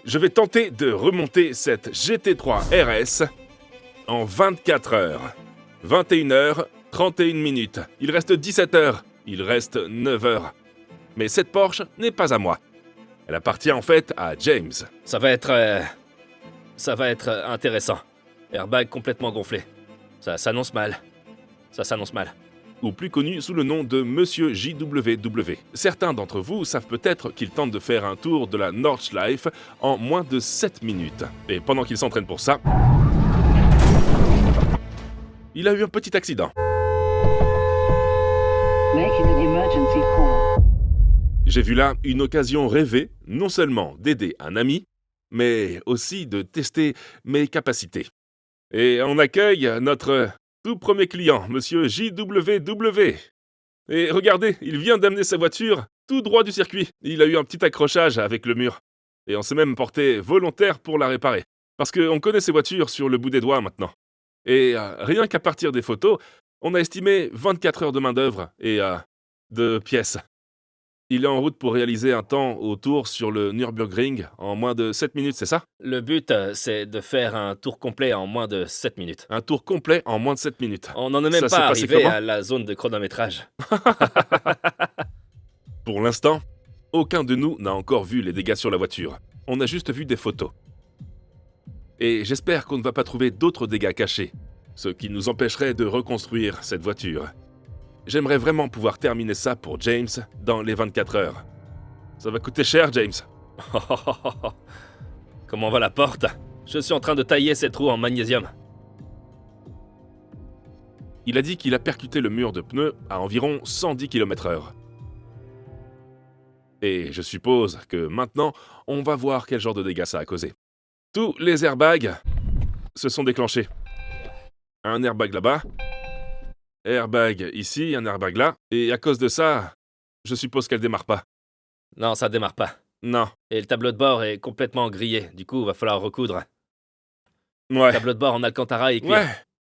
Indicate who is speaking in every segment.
Speaker 1: Je vais tenter de remonter cette GT3 RS en 24 heures. 21h31 minutes. Il reste 17 heures. Il reste 9 heures. Mais cette Porsche n'est pas à moi. Elle appartient en fait à James.
Speaker 2: Ça va être intéressant. Airbag complètement gonflé. Ça s'annonce mal.
Speaker 1: Ou plus connu sous le nom de Monsieur JWW. Certains d'entre vous savent peut-être qu'il tente de faire un tour de la Nordschleife en moins de 7 minutes. Et pendant qu'il s'entraîne pour ça, il a eu un petit accident.
Speaker 3: Making an emergency call.
Speaker 1: J'ai vu là une occasion rêvée, non seulement d'aider un ami, mais aussi de tester mes capacités. Et on accueille notre tout premier client, Monsieur JWW. Et regardez, il vient d'amener sa voiture tout droit du circuit. Il a eu un petit accrochage avec le mur. Et on s'est même porté volontaire pour la réparer. Parce qu'on connaît ces voitures sur le bout des doigts maintenant. Et rien qu'à partir des photos, on a estimé 24 heures de main-d'œuvre et de pièces. Il est en route pour réaliser un temps au tour sur le Nürburgring en moins de 7 minutes, c'est ça?
Speaker 2: Le but, c'est de faire un tour complet en moins de 7 minutes.
Speaker 1: Un tour complet en moins de 7 minutes.
Speaker 2: On n'en est même
Speaker 1: Ça s'est
Speaker 2: pas
Speaker 1: passé
Speaker 2: arrivé
Speaker 1: comment
Speaker 2: à la zone de chronométrage.
Speaker 1: Pour l'instant, aucun de nous n'a encore vu les dégâts sur la voiture. On a juste vu des photos. Et j'espère qu'on ne va pas trouver d'autres dégâts cachés, ce qui nous empêcherait de reconstruire cette voiture. J'aimerais vraiment pouvoir terminer ça pour James dans les 24 heures. Ça va coûter cher, James.
Speaker 2: Comment va la porte? Je suis en train de tailler cette roue en magnésium.
Speaker 1: Il a dit qu'il a percuté le mur de pneus à environ 110 km/h. Et je suppose que maintenant, on va voir quel genre de dégâts ça a causé. Tous les airbags se sont déclenchés. Un airbag là-bas, airbag ici, un airbag là, et à cause de ça, je suppose qu'elle démarre pas.
Speaker 2: Non, ça démarre pas.
Speaker 1: Non.
Speaker 2: Et le tableau de bord est complètement grillé. Du coup, va falloir recoudre.
Speaker 1: Ouais.
Speaker 2: Tableau de bord en alcantara et cuir.
Speaker 1: Ouais.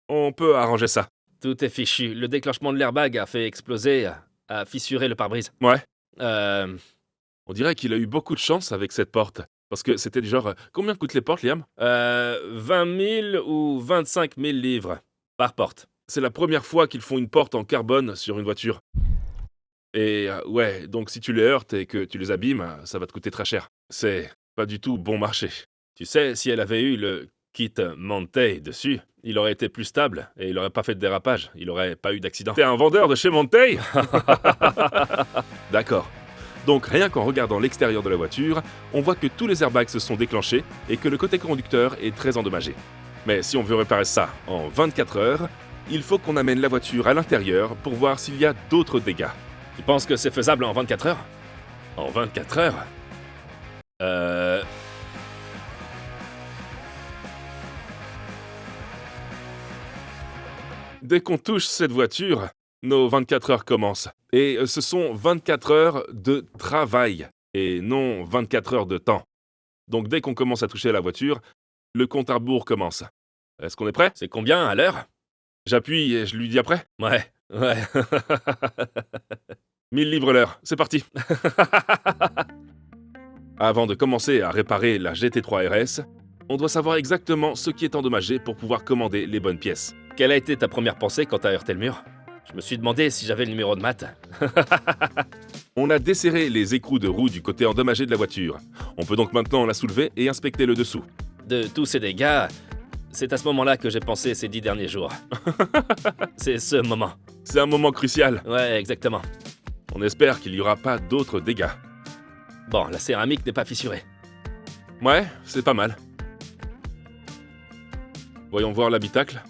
Speaker 1: On peut arranger ça.
Speaker 2: Tout est fichu. Le déclenchement de l'airbag a fait exploser, a fissuré le pare-brise.
Speaker 1: Ouais.
Speaker 2: On
Speaker 1: On dirait qu'il a eu beaucoup de chance avec cette porte. Parce que c'était du genre... Combien coûtent les portes, Liam?
Speaker 2: 20 000 ou 25 000 livres par porte.
Speaker 1: C'est la première fois qu'ils font une porte en carbone sur une voiture. Et ouais, donc si tu les heurtes et que tu les abîmes, ça va te coûter très cher. C'est pas du tout bon marché.
Speaker 2: Tu sais, si elle avait eu le kit Montey dessus, il aurait été plus stable et il aurait pas fait de dérapage. Il aurait pas eu d'accident.
Speaker 1: T'es un vendeur de chez Montey? D'accord. Donc rien qu'en regardant l'extérieur de la voiture, on voit que tous les airbags se sont déclenchés et que le côté conducteur est très endommagé. Mais si on veut réparer ça en 24 heures, il faut qu'on amène la voiture à l'intérieur pour voir s'il y a d'autres dégâts.
Speaker 2: Tu penses que c'est faisable en 24 heures?
Speaker 1: En 24 heures? Dès qu'on touche cette voiture, nos 24 heures commencent. Et ce sont 24 heures de travail, et non 24 heures de temps. Donc dès qu'on commence à toucher la voiture, le compte à rebours commence. Est-ce qu'on est prêt?
Speaker 2: C'est combien à l'heure?
Speaker 1: J'appuie et je lui dis après.
Speaker 2: Ouais.
Speaker 1: 1000 livres l'heure, c'est parti. Avant de commencer à réparer la GT3 RS, on doit savoir exactement ce qui est endommagé pour pouvoir commander les bonnes pièces.
Speaker 2: Quelle a été ta première pensée quand t'as heurté le mur? Je me suis demandé si j'avais le numéro de mat.
Speaker 1: On a desserré les écrous de roue du côté endommagé de la voiture. On peut donc maintenant la soulever et inspecter le dessous.
Speaker 2: De tous ces dégâts, c'est à ce moment-là que j'ai pensé ces 10 derniers jours. C'est ce moment.
Speaker 1: C'est un moment crucial.
Speaker 2: Ouais, exactement.
Speaker 1: On espère qu'il n'y aura pas d'autres dégâts.
Speaker 2: Bon, la céramique n'est pas fissurée.
Speaker 1: Ouais, c'est pas mal. Voyons voir l'habitacle.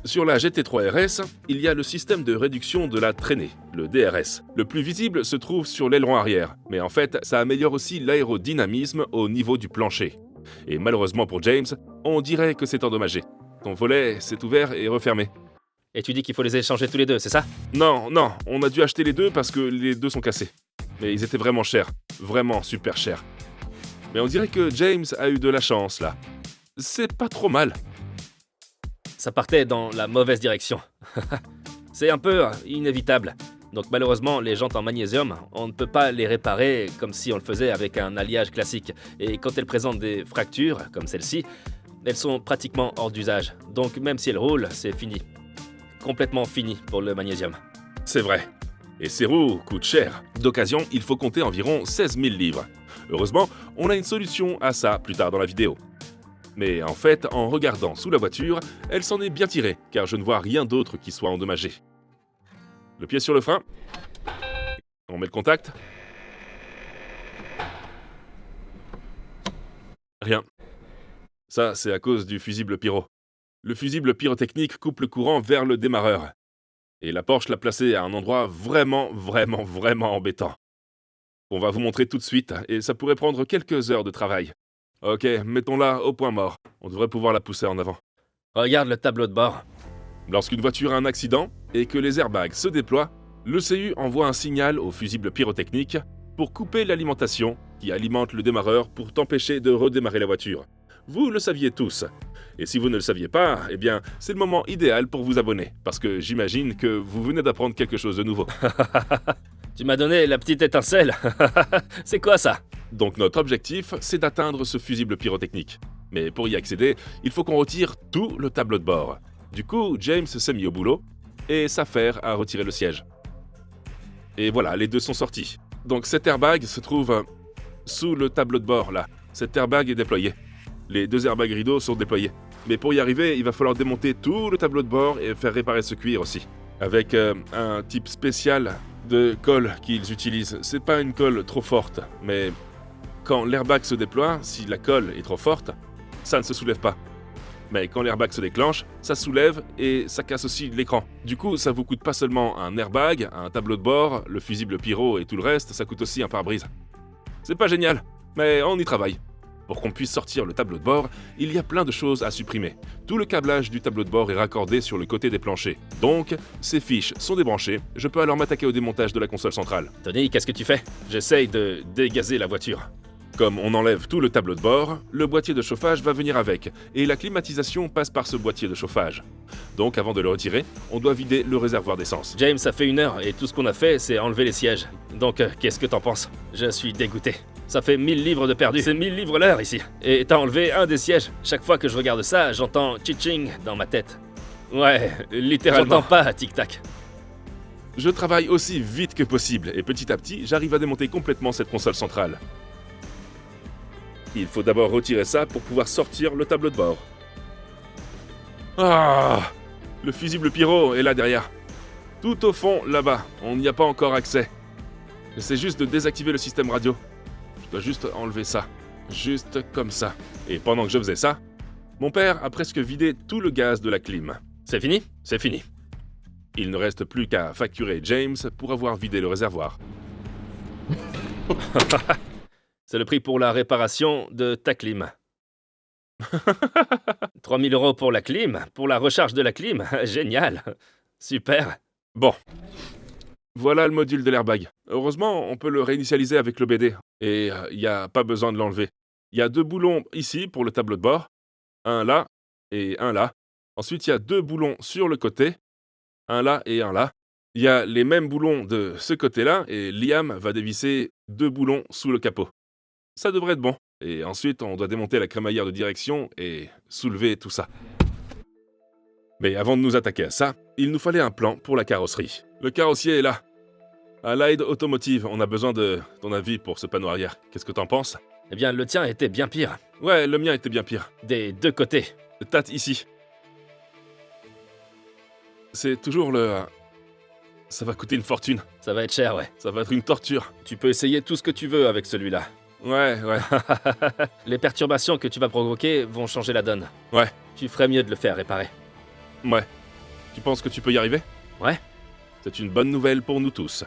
Speaker 1: Sur la GT3 RS, il y a le système de réduction de la traînée, le DRS. Le plus visible se trouve sur l'aileron arrière, mais en fait, ça améliore aussi l'aérodynamisme au niveau du plancher. Et malheureusement pour James, on dirait que c'est endommagé. Son volet s'est ouvert et refermé.
Speaker 2: Et tu dis qu'il faut les échanger tous les deux, c'est ça?
Speaker 1: Non, on a dû acheter les deux parce que les deux sont cassés. Mais ils étaient vraiment chers, vraiment super chers. Mais on dirait que James a eu de la chance là. C'est pas trop mal.
Speaker 2: Ça partait dans la mauvaise direction. C'est un peu inévitable. Donc malheureusement, les jantes en magnésium, on ne peut pas les réparer comme si on le faisait avec un alliage classique. Et quand elles présentent des fractures, comme celle-ci, elles sont pratiquement hors d'usage. Donc même si elles roulent, c'est fini. Complètement fini pour le magnésium.
Speaker 1: C'est vrai. Et ces roues coûtent cher. D'occasion, il faut compter environ 16 000 livres. Heureusement, on a une solution à ça plus tard dans la vidéo. Mais en fait, en regardant sous la voiture, elle s'en est bien tirée, car je ne vois rien d'autre qui soit endommagé. Le pied sur le frein. On met le contact. Rien. Ça, c'est à cause du fusible pyro. Le fusible pyrotechnique coupe le courant vers le démarreur. Et la Porsche l'a placé à un endroit vraiment embêtant. On va vous montrer tout de suite, et ça pourrait prendre quelques heures de travail. Ok, mettons-la au point mort. On devrait pouvoir la pousser en avant.
Speaker 2: Regarde le tableau de bord.
Speaker 1: Lorsqu'une voiture a un accident et que les airbags se déploient, le CU envoie un signal au fusible pyrotechnique pour couper l'alimentation qui alimente le démarreur pour t'empêcher de redémarrer la voiture. Vous le saviez tous. Et si vous ne le saviez pas, eh bien, c'est le moment idéal pour vous abonner, parce que j'imagine que vous venez d'apprendre quelque chose de nouveau.
Speaker 2: Tu m'as donné la petite étincelle. C'est quoi ça?
Speaker 1: Donc notre objectif, c'est d'atteindre ce fusible pyrotechnique. Mais pour y accéder, il faut qu'on retire tout le tableau de bord. Du coup, James s'est mis au boulot et s'affaire à retirer le siège. Et voilà, les deux sont sortis. Donc cet airbag se trouve sous le tableau de bord, là. Cet airbag est déployé. Les deux airbags rideaux sont déployés. Mais pour y arriver, il va falloir démonter tout le tableau de bord et faire réparer ce cuir aussi. Avec un type spécial de colle qu'ils utilisent. C'est pas une colle trop forte, mais quand l'airbag se déploie, si la colle est trop forte, ça ne se soulève pas. Mais quand l'airbag se déclenche, ça soulève et ça casse aussi l'écran. Du coup, ça vous coûte pas seulement un airbag, un tableau de bord, le fusible pyro et tout le reste, ça coûte aussi un pare-brise. C'est pas génial, mais on y travaille. Pour qu'on puisse sortir le tableau de bord, il y a plein de choses à supprimer. Tout le câblage du tableau de bord est raccordé sur le côté des planchers. Donc, ces fiches sont débranchées, je peux alors m'attaquer au démontage de la console centrale.
Speaker 2: Tony, qu'est-ce que tu fais? J'essaye de dégazer la voiture.
Speaker 1: Comme on enlève tout le tableau de bord, le boîtier de chauffage va venir avec, et la climatisation passe par ce boîtier de chauffage. Donc avant de le retirer, on doit vider le réservoir d'essence.
Speaker 2: James, ça fait 1 heure et tout ce qu'on a fait, c'est enlever les sièges. Donc, qu'est-ce que t'en penses? Je suis dégoûté. Ça fait 1000 livres de perdu. C'est 1000 livres l'heure ici. Et t'as enlevé un des sièges. Chaque fois que je regarde ça, j'entends tching dans ma tête. Ouais, littéralement. J'entends pas tic-tac.
Speaker 1: Je travaille aussi vite que possible, et petit à petit, j'arrive à démonter complètement cette console centrale. Il faut d'abord retirer ça pour pouvoir sortir le tableau de bord. Ah! Le fusible pyro est là derrière. Tout au fond, là-bas. On n'y a pas encore accès. J'essaie juste de désactiver le système radio. Je dois juste enlever ça. Juste comme ça. Et pendant que je faisais ça, mon père a presque vidé tout le gaz de la clim.
Speaker 2: C'est fini? C'est fini.
Speaker 1: Il ne reste plus qu'à facturer James pour avoir vidé le réservoir.
Speaker 2: C'est le prix pour la réparation de ta clim. 3 000 € pour la clim, pour la recharge de la clim. Génial. Super.
Speaker 1: Bon. Voilà le module de l'airbag. Heureusement, on peut le réinitialiser avec le BD. Et il n'y a pas besoin de l'enlever. Il y a 2 boulons ici pour le tableau de bord. Un là et un là. Ensuite, il y a 2 boulons sur le côté. Un là et un là. Il y a les mêmes boulons de ce côté-là et Liam va dévisser 2 boulons sous le capot. Ça devrait être bon. Et ensuite, on doit démonter la crémaillère de direction et soulever tout ça. Mais avant de nous attaquer à ça, il nous fallait un plan pour la carrosserie. Le carrossier est là. À Allied Automotive, on a besoin de ton avis pour ce panneau arrière. Qu'est-ce que t'en penses?
Speaker 2: Eh bien, le tien était bien pire.
Speaker 1: Ouais, le mien était bien pire.
Speaker 2: Des 2 côtés.
Speaker 1: Tate ici. C'est toujours le... Ça va coûter une fortune.
Speaker 2: Ça va être cher, ouais.
Speaker 1: Ça va être une torture.
Speaker 2: Tu peux essayer tout ce que tu veux avec celui-là.
Speaker 1: Ouais.
Speaker 2: Les perturbations que tu vas provoquer vont changer la donne.
Speaker 1: Ouais.
Speaker 2: Tu ferais mieux de le faire réparer.
Speaker 1: Ouais. Tu penses que tu peux y arriver?
Speaker 2: Ouais.
Speaker 1: C'est une bonne nouvelle pour nous tous.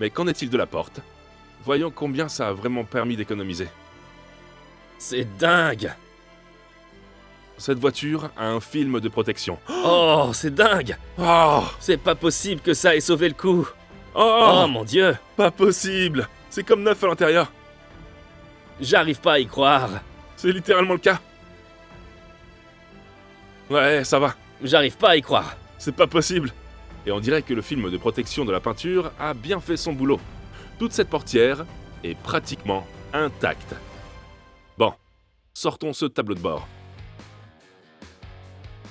Speaker 1: Mais qu'en est-il de la porte? Voyons combien ça a vraiment permis d'économiser.
Speaker 2: C'est dingue!
Speaker 1: Cette voiture a un film de protection.
Speaker 2: Oh, c'est dingue!
Speaker 1: Oh!
Speaker 2: C'est pas possible que ça ait sauvé le coup!
Speaker 1: Oh!
Speaker 2: Oh mon Dieu!
Speaker 1: Pas possible! C'est comme neuf à l'intérieur.
Speaker 2: J'arrive pas à y croire.
Speaker 1: C'est littéralement le cas. Ouais, ça va.
Speaker 2: J'arrive pas à y croire.
Speaker 1: C'est pas possible. Et on dirait que le film de protection de la peinture a bien fait son boulot. Toute cette portière est pratiquement intacte. Bon, sortons ce tableau de bord.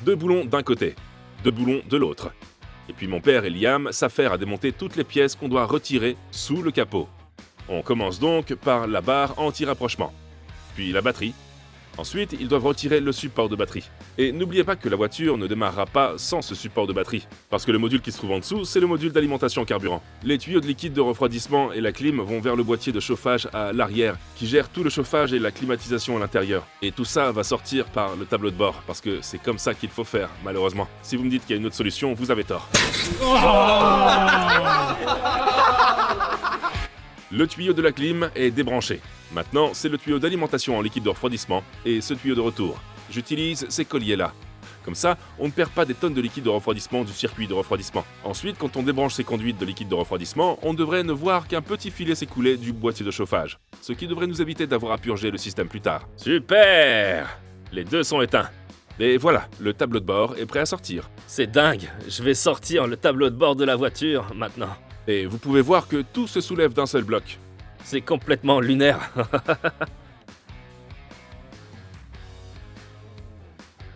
Speaker 1: 2 boulons d'un côté, 2 boulons de l'autre. Et puis mon père et Liam s'affairent à démonter toutes les pièces qu'on doit retirer sous le capot. On commence donc par la barre anti-rapprochement, puis la batterie. Ensuite, ils doivent retirer le support de batterie. Et n'oubliez pas que la voiture ne démarrera pas sans ce support de batterie, parce que le module qui se trouve en dessous, c'est le module d'alimentation en carburant. Les tuyaux de liquide de refroidissement et la clim vont vers le boîtier de chauffage à l'arrière, qui gère tout le chauffage et la climatisation à l'intérieur. Et tout ça va sortir par le tableau de bord, parce que c'est comme ça qu'il faut faire, malheureusement. Si vous me dites qu'il y a une autre solution, vous avez tort. Le tuyau de la clim est débranché. Maintenant, c'est le tuyau d'alimentation en liquide de refroidissement et ce tuyau de retour. J'utilise ces colliers-là. Comme ça, on ne perd pas des tonnes de liquide de refroidissement du circuit de refroidissement. Ensuite, quand on débranche ces conduites de liquide de refroidissement, on devrait ne voir qu'un petit filet s'écouler du boîtier de chauffage, ce qui devrait nous éviter d'avoir à purger le système plus tard.
Speaker 2: Super! Les 2 sont éteints.
Speaker 1: Et voilà, le tableau de bord est prêt à sortir.
Speaker 2: C'est dingue, je vais sortir le tableau de bord de la voiture maintenant.
Speaker 1: Et vous pouvez voir que tout se soulève d'un seul bloc.
Speaker 2: C'est complètement lunaire.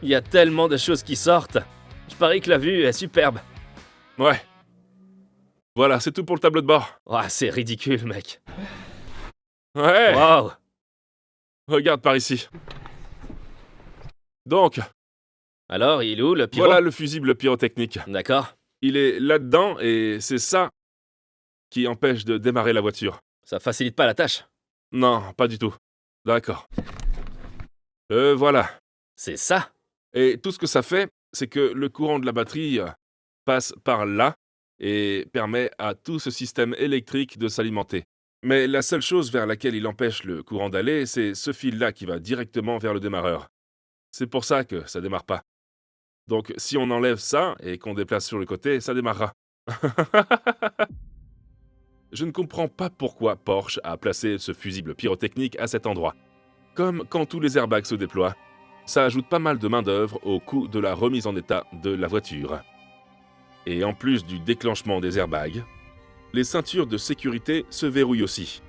Speaker 2: Il y a tellement de choses qui sortent. Je parie que la vue est superbe.
Speaker 1: Ouais. Voilà, c'est tout pour le tableau de bord.
Speaker 2: Ouah, c'est ridicule, mec.
Speaker 1: Ouais.
Speaker 2: Waouh!
Speaker 1: Regarde par ici. Donc,
Speaker 2: Alors, il est où le pyro?
Speaker 1: voilà le fusible pyrotechnique.
Speaker 2: D'accord.
Speaker 1: Il est là-dedans et c'est ça qui empêche de démarrer la voiture.
Speaker 2: Ça facilite pas la tâche.
Speaker 1: Non, pas du tout. D'accord. Voilà.
Speaker 2: C'est ça?
Speaker 1: Et tout ce que ça fait, c'est que le courant de la batterie passe par là et permet à tout ce système électrique de s'alimenter. Mais la seule chose vers laquelle il empêche le courant d'aller, c'est ce fil-là qui va directement vers le démarreur. C'est pour ça que ça démarre pas. Donc si on enlève ça et qu'on déplace sur le côté, ça démarrera. Je ne comprends pas pourquoi Porsche a placé ce fusible pyrotechnique à cet endroit. Comme quand tous les airbags se déploient, ça ajoute pas mal de main-d'œuvre au coût de la remise en état de la voiture. Et en plus du déclenchement des airbags, les ceintures de sécurité se verrouillent aussi.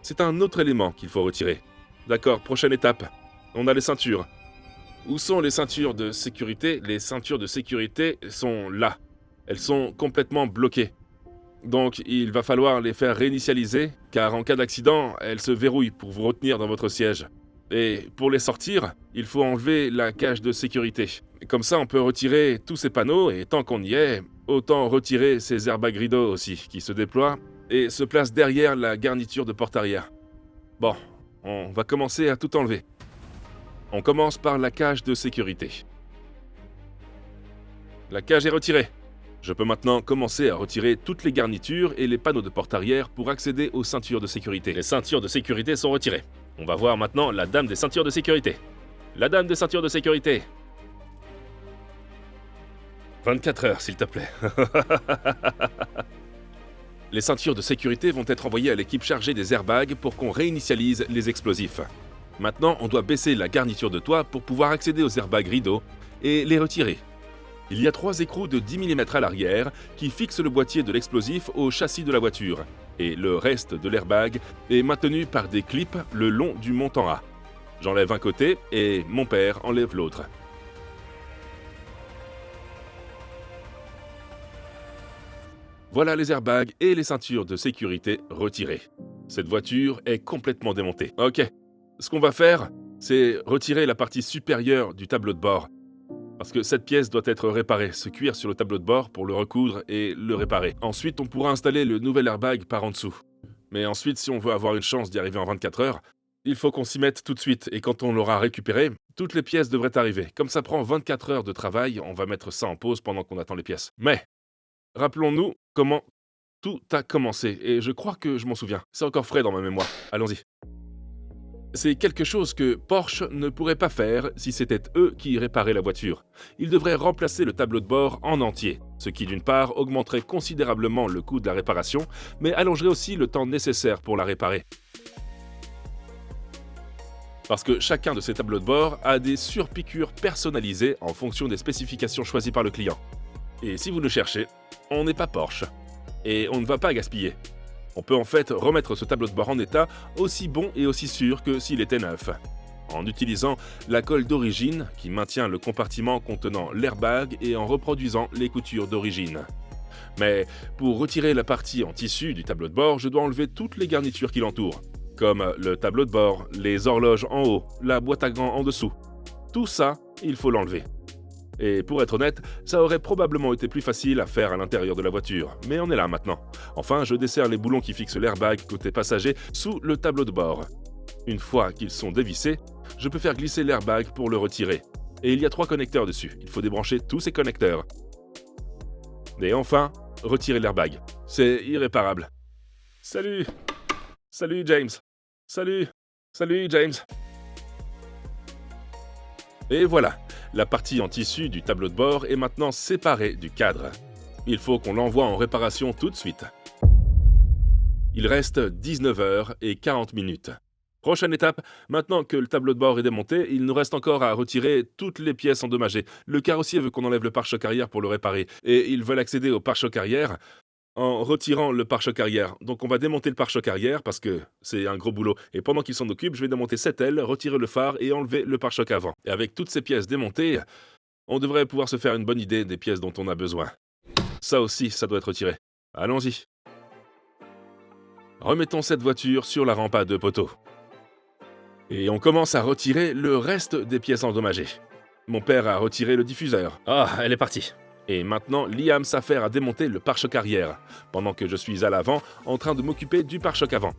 Speaker 1: C'est un autre élément qu'il faut retirer. D'accord, prochaine étape. On a les ceintures. Où sont les ceintures de sécurité? Les ceintures de sécurité sont là. Elles sont complètement bloquées. Donc il va falloir les faire réinitialiser, car en cas d'accident, elles se verrouillent pour vous retenir dans votre siège. Et pour les sortir, il faut enlever la cage de sécurité. Comme ça, on peut retirer tous ces panneaux, et tant qu'on y est, autant retirer ces airbags rideaux aussi, qui se déploient et se placent derrière la garniture de porte arrière. Bon, on va commencer à tout enlever. On commence par la cage de sécurité. La cage est retirée. Je peux maintenant commencer à retirer toutes les garnitures et les panneaux de porte arrière pour accéder aux ceintures de sécurité.
Speaker 2: Les ceintures de sécurité sont retirées. On va voir maintenant la dame des ceintures de sécurité. La dame des ceintures de sécurité.
Speaker 1: 24 heures, s'il te plaît. Les ceintures de sécurité vont être envoyées à l'équipe chargée des airbags pour qu'on réinitialise les explosifs. Maintenant, on doit baisser la garniture de toit pour pouvoir accéder aux airbags rideaux et les retirer. Il y a 3 écrous de 10 mm à l'arrière qui fixent le boîtier de l'explosif au châssis de la voiture, et le reste de l'airbag est maintenu par des clips le long du montant A. J'enlève un côté et mon père enlève l'autre. Voilà les airbags et les ceintures de sécurité retirées. Cette voiture est complètement démontée. Ok, ce qu'on va faire, c'est retirer la partie supérieure du tableau de bord. Parce que cette pièce doit être réparée, se cuire sur le tableau de bord pour le recoudre et le réparer. Ensuite, on pourra installer le nouvel airbag par en dessous. Mais ensuite, si on veut avoir une chance d'y arriver en 24 heures, il faut qu'on s'y mette tout de suite. Et quand on l'aura récupéré, toutes les pièces devraient arriver. Comme ça prend 24 heures de travail, on va mettre ça en pause pendant qu'on attend les pièces. Mais, rappelons-nous comment tout a commencé. Et je crois que je m'en souviens. C'est encore frais dans ma mémoire. Allons-y. C'est quelque chose que Porsche ne pourrait pas faire si c'était eux qui réparaient la voiture. Ils devraient remplacer le tableau de bord en entier, ce qui d'une part augmenterait considérablement le coût de la réparation, mais allongerait aussi le temps nécessaire pour la réparer. Parce que chacun de ces tableaux de bord a des surpiqûres personnalisées en fonction des spécifications choisies par le client. Et si vous le cherchez, on n'est pas Porsche. Et on ne va pas gaspiller. On peut en fait remettre ce tableau de bord en état aussi bon et aussi sûr que s'il était neuf, en utilisant la colle d'origine qui maintient le compartiment contenant l'airbag et en reproduisant les coutures d'origine. Mais pour retirer la partie en tissu du tableau de bord, je dois enlever toutes les garnitures qui l'entourent, comme le tableau de bord, les horloges en haut, la boîte à gants en dessous. Tout ça, il faut l'enlever. Et pour être honnête, ça aurait probablement été plus facile à faire à l'intérieur de la voiture, mais on est là maintenant. Enfin, je desserre les boulons qui fixent l'airbag côté passager sous le tableau de bord. Une fois qu'ils sont dévissés, je peux faire glisser l'airbag pour le retirer. Et il y a 3 connecteurs dessus, il faut débrancher tous ces connecteurs. Et enfin, retirer l'airbag. C'est irréparable. Salut! Salut James! Salut! Salut James! Et voilà, la partie en tissu du tableau de bord est maintenant séparée du cadre. Il faut qu'on l'envoie en réparation tout de suite. Il reste 19h40. Prochaine étape, maintenant que le tableau de bord est démonté, il nous reste encore à retirer toutes les pièces endommagées. Le carrossier veut qu'on enlève le pare-choc arrière pour le réparer, et ils veulent accéder au pare-choc arrière en retirant le pare-choc arrière. Donc on va démonter le pare-choc arrière parce que c'est un gros boulot. Et pendant qu'ils s'en occupent, je vais démonter cette aile, retirer le phare et enlever le pare-choc avant. Et avec toutes ces pièces démontées, on devrait pouvoir se faire une bonne idée des pièces dont on a besoin. Ça aussi, ça doit être retiré. Allons-y. Remettons cette voiture sur la rampe à 2 poteaux. Et on commence à retirer le reste des pièces endommagées. Mon père a retiré le diffuseur.
Speaker 2: Ah, elle est partie.
Speaker 1: Et maintenant, Liam s'affaire à démonter le pare-choc arrière, pendant que je suis à l'avant en train de m'occuper du pare-choc avant.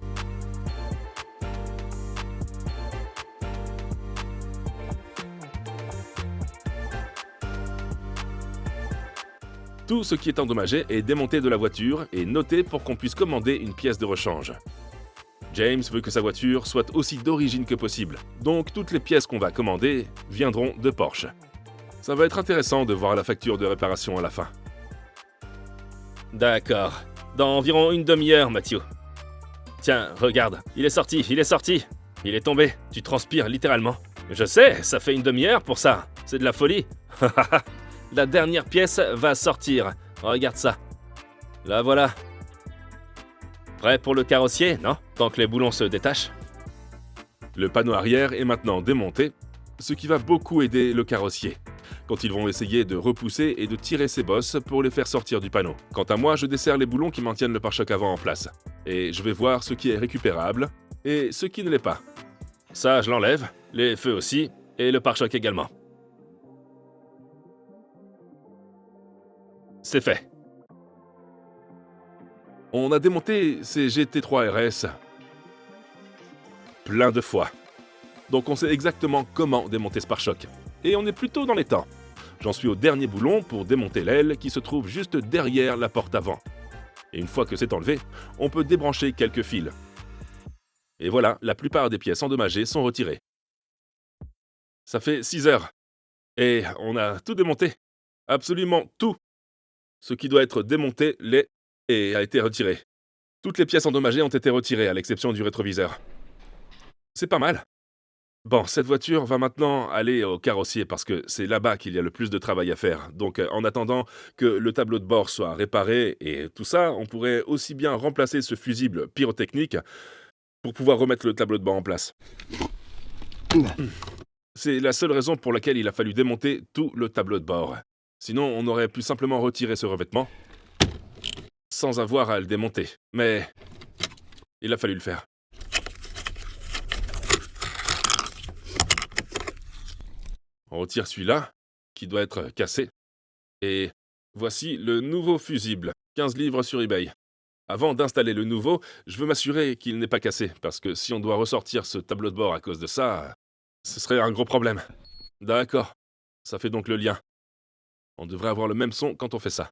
Speaker 1: Tout ce qui est endommagé est démonté de la voiture et noté pour qu'on puisse commander une pièce de rechange. James veut que sa voiture soit aussi d'origine que possible, donc toutes les pièces qu'on va commander viendront de Porsche. Ça va être intéressant de voir la facture de réparation à la fin.
Speaker 2: D'accord. Dans environ une demi-heure, Mathieu. Tiens, regarde, il est sorti. Il est tombé, tu transpires littéralement. Je sais, ça fait une demi-heure pour ça. C'est de la folie. La dernière pièce va sortir. Regarde ça. La voilà. Prêt pour le carrossier, non? Tant que les boulons se détachent.
Speaker 1: Le panneau arrière est maintenant démonté, ce qui va beaucoup aider le carrossier, quand ils vont essayer de repousser et de tirer ses bosses pour les faire sortir du panneau. Quant à moi, je desserre les boulons qui maintiennent le pare-choc avant en place, et je vais voir ce qui est récupérable et ce qui ne l'est pas.
Speaker 2: Ça, je l'enlève, les feux aussi, et le pare-choc également. C'est fait.
Speaker 1: On a démonté ces GT3 RS plein de fois. Donc on sait exactement comment démonter ce pare-choc. Et on est plutôt dans les temps. J'en suis au dernier boulon pour démonter l'aile qui se trouve juste derrière la porte avant. Et une fois que c'est enlevé, on peut débrancher quelques fils. Et voilà, la plupart des pièces endommagées sont retirées. Ça fait 6 heures. Et on a tout démonté. Absolument tout. Ce qui doit être démonté l'est et a été retiré. Toutes les pièces endommagées ont été retirées, à l'exception du rétroviseur. C'est pas mal. Bon, cette voiture va maintenant aller au carrossier parce que c'est là-bas qu'il y a le plus de travail à faire. Donc en attendant que le tableau de bord soit réparé et tout ça, on pourrait aussi bien remplacer ce fusible pyrotechnique pour pouvoir remettre le tableau de bord en place. C'est la seule raison pour laquelle il a fallu démonter tout le tableau de bord. Sinon, on aurait pu simplement retirer ce revêtement sans avoir à le démonter. Mais il a fallu le faire. On retire celui-là, qui doit être cassé. Et voici le nouveau fusible, 15 livres sur eBay. Avant d'installer le nouveau, je veux m'assurer qu'il n'est pas cassé, parce que si on doit ressortir ce tableau de bord à cause de ça, ce serait un gros problème. D'accord, ça fait donc le lien. On devrait avoir le même son quand on fait ça.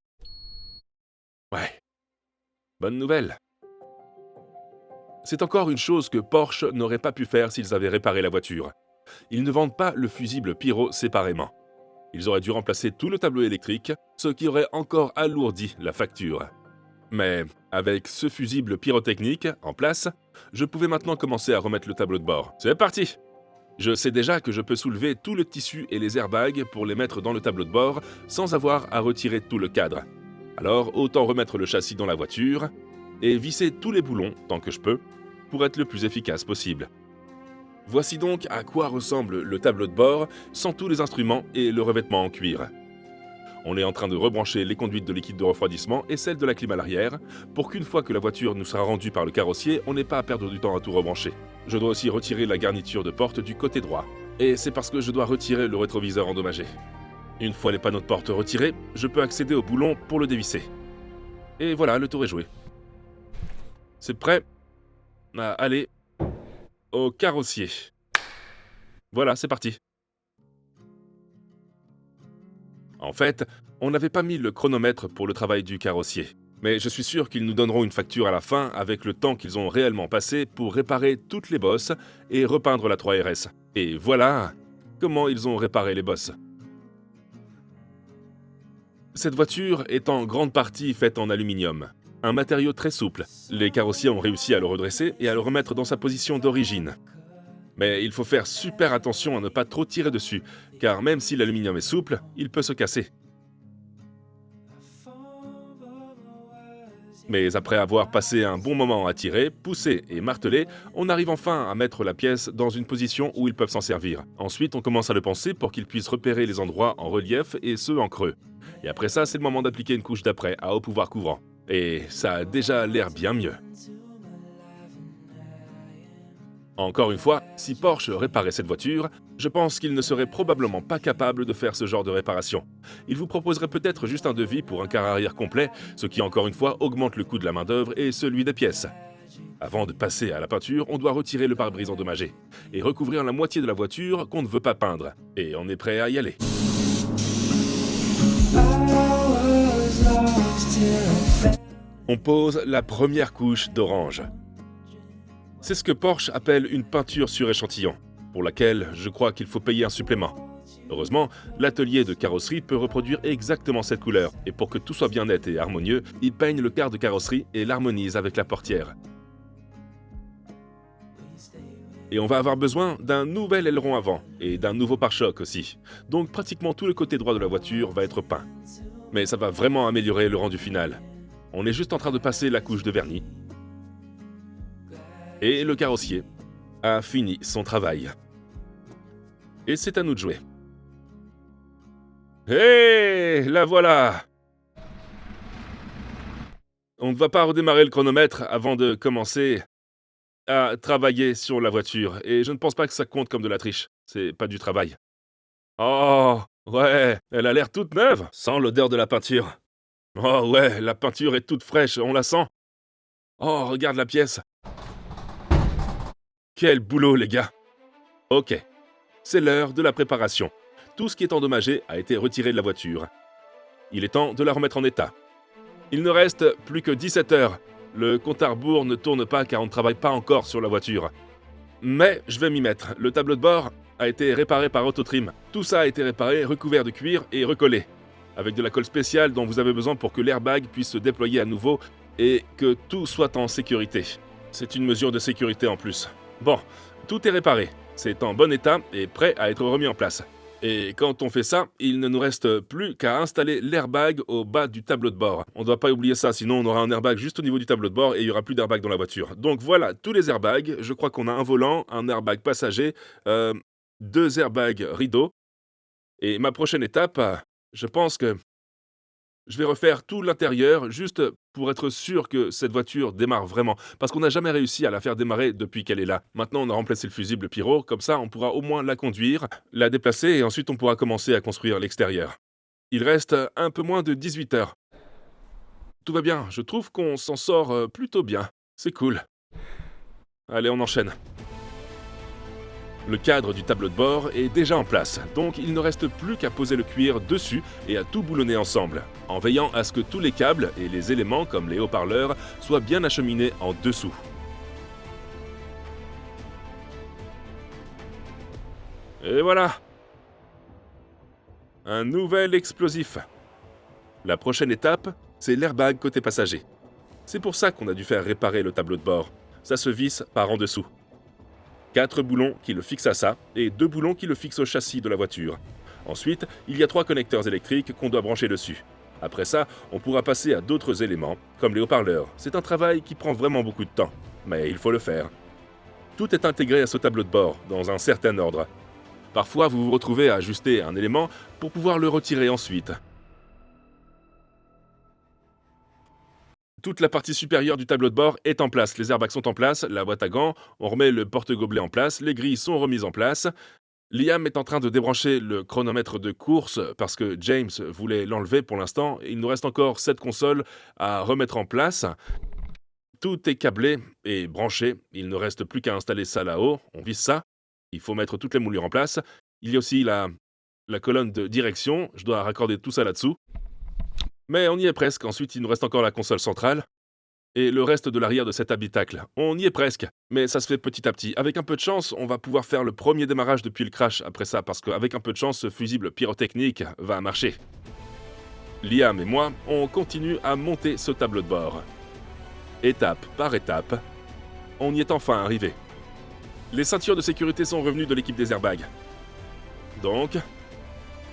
Speaker 1: Ouais. Bonne nouvelle. C'est encore une chose que Porsche n'aurait pas pu faire s'ils avaient réparé la voiture. Ils ne vendent pas le fusible pyro séparément. Ils auraient dû remplacer tout le tableau électrique, ce qui aurait encore alourdi la facture. Mais avec ce fusible pyrotechnique en place, je pouvais maintenant commencer à remettre le tableau de bord. C'est parti! Je sais déjà que je peux soulever tout le tissu et les airbags pour les mettre dans le tableau de bord sans avoir à retirer tout le cadre. Alors autant remettre le châssis dans la voiture et visser tous les boulons tant que je peux pour être le plus efficace possible. Voici donc à quoi ressemble le tableau de bord sans tous les instruments et le revêtement en cuir. On est en train de rebrancher les conduites de liquide de refroidissement et celles de la clim à l'arrière pour qu'une fois que la voiture nous sera rendue par le carrossier, on n'ait pas à perdre du temps à tout rebrancher. Je dois aussi retirer la garniture de porte du côté droit. Et c'est parce que je dois retirer le rétroviseur endommagé. Une fois les panneaux de porte retirés, je peux accéder au boulon pour le dévisser. Et voilà, le tour est joué. C'est prêt à aller au carrossier. Voilà, c'est parti. En fait, on n'avait pas mis le chronomètre pour le travail du carrossier. Mais je suis sûr qu'ils nous donneront une facture à la fin avec le temps qu'ils ont réellement passé pour réparer toutes les bosses et repeindre la 3RS. Et voilà comment ils ont réparé les bosses. Cette voiture est en grande partie faite en aluminium, un matériau très souple. Les carrossiers ont réussi à le redresser et à le remettre dans sa position d'origine. Mais il faut faire super attention à ne pas trop tirer dessus, car même si l'aluminium est souple, il peut se casser. Mais après avoir passé un bon moment à tirer, pousser et marteler, on arrive enfin à mettre la pièce dans une position où ils peuvent s'en servir. Ensuite, on commence à le poncer pour qu'ils puissent repérer les endroits en relief et ceux en creux. Et après ça, c'est le moment d'appliquer une couche d'après à haut pouvoir couvrant. Et ça a déjà l'air bien mieux. Encore une fois, si Porsche réparait cette voiture, je pense qu'il ne serait probablement pas capable de faire ce genre de réparation. Il vous proposerait peut-être juste un devis pour un quart arrière complet, ce qui encore une fois augmente le coût de la main-d'œuvre et celui des pièces. Avant de passer à la peinture, on doit retirer le pare-brise endommagé et recouvrir la moitié de la voiture qu'on ne veut pas peindre. Et on est prêt à y aller. On pose la première couche d'orange. C'est ce que Porsche appelle une peinture sur échantillon, pour laquelle je crois qu'il faut payer un supplément. Heureusement, l'atelier de carrosserie peut reproduire exactement cette couleur, et pour que tout soit bien net et harmonieux, il peigne le quart de carrosserie et l'harmonise avec la portière. Et on va avoir besoin d'un nouvel aileron avant, et d'un nouveau pare-choc aussi. Donc pratiquement tout le côté droit de la voiture va être peint. Mais ça va vraiment améliorer le rendu final. On est juste en train de passer la couche de vernis. Et le carrossier a fini son travail. Et c'est à nous de jouer. Hé, la voilà! On ne va pas redémarrer le chronomètre avant de commencer à travailler sur la voiture. Et je ne pense pas que ça compte comme de la triche. C'est pas du travail. Oh, ouais, elle a l'air toute neuve, sans l'odeur de la peinture. Oh ouais, la peinture est toute fraîche, on la sent. Oh, regarde la pièce. Quel boulot, les gars! Ok, c'est l'heure de la préparation. Tout ce qui est endommagé a été retiré de la voiture. Il est temps de la remettre en état. Il ne reste plus que 17 heures. Le compte à rebours ne tourne pas car on ne travaille pas encore sur la voiture. Mais je vais m'y mettre. Le tableau de bord a été réparé par Autotrim. Tout ça a été réparé, recouvert de cuir et recollé. Avec de la colle spéciale dont vous avez besoin pour que l'airbag puisse se déployer à nouveau et que tout soit en sécurité. C'est une mesure de sécurité en plus. Bon, tout est réparé, c'est en bon état et prêt à être remis en place. Et quand on fait ça, il ne nous reste plus qu'à installer l'airbag au bas du tableau de bord. On ne doit pas oublier ça, sinon on aura un airbag juste au niveau du tableau de bord et il n'y aura plus d'airbag dans la voiture. Donc voilà, tous les airbags. Je crois qu'on a un volant, un airbag passager, 2 airbags rideaux. Et ma prochaine étape, je pense que je vais refaire tout l'intérieur juste pour être sûr que cette voiture démarre vraiment. Parce qu'on n'a jamais réussi à la faire démarrer depuis qu'elle est là. Maintenant, on a remplacé le fusible pyro, comme ça on pourra au moins la conduire, la déplacer et ensuite on pourra commencer à construire l'extérieur. Il reste un peu moins de 18 heures. Tout va bien, je trouve qu'on s'en sort plutôt bien. C'est cool. Allez, on enchaîne. Le cadre du tableau de bord est déjà en place, donc il ne reste plus qu'à poser le cuir dessus et à tout boulonner ensemble, en veillant à ce que tous les câbles et les éléments comme les haut-parleurs soient bien acheminés en dessous. Et voilà! Un nouvel explosif. La prochaine étape, c'est l'airbag côté passager. C'est pour ça qu'on a dû faire réparer le tableau de bord. Ça se visse par en dessous. 4 boulons qui le fixent à ça et 2 boulons qui le fixent au châssis de la voiture. Ensuite, il y a 3 connecteurs électriques qu'on doit brancher dessus. Après ça, on pourra passer à d'autres éléments, comme les haut-parleurs. C'est un travail qui prend vraiment beaucoup de temps, mais il faut le faire. Tout est intégré à ce tableau de bord, dans un certain ordre. Parfois, vous vous retrouvez à ajuster un élément pour pouvoir le retirer ensuite. Toute la partie supérieure du tableau de bord est en place. Les airbags sont en place, la boîte à gants, on remet le porte-gobelet en place, les grilles sont remises en place. Liam est en train de débrancher le chronomètre de course parce que James voulait l'enlever pour l'instant. Il nous reste encore 7 consoles à remettre en place. Tout est câblé et branché. Il ne reste plus qu'à installer ça là-haut. On visse ça. Il faut mettre toutes les moulures en place. Il y a aussi la colonne de direction. Je dois raccorder tout ça là-dessous. Mais on y est presque. Ensuite, il nous reste encore la console centrale et le reste de l'arrière de cet habitacle. On y est presque, mais ça se fait petit à petit. Avec un peu de chance, on va pouvoir faire le premier démarrage depuis le crash après ça, parce qu'avec un peu de chance, ce fusible pyrotechnique va marcher. Liam et moi, on continue à monter ce tableau de bord. Étape par étape, on y est enfin arrivé. Les ceintures de sécurité sont revenues de l'équipe des airbags. Donc,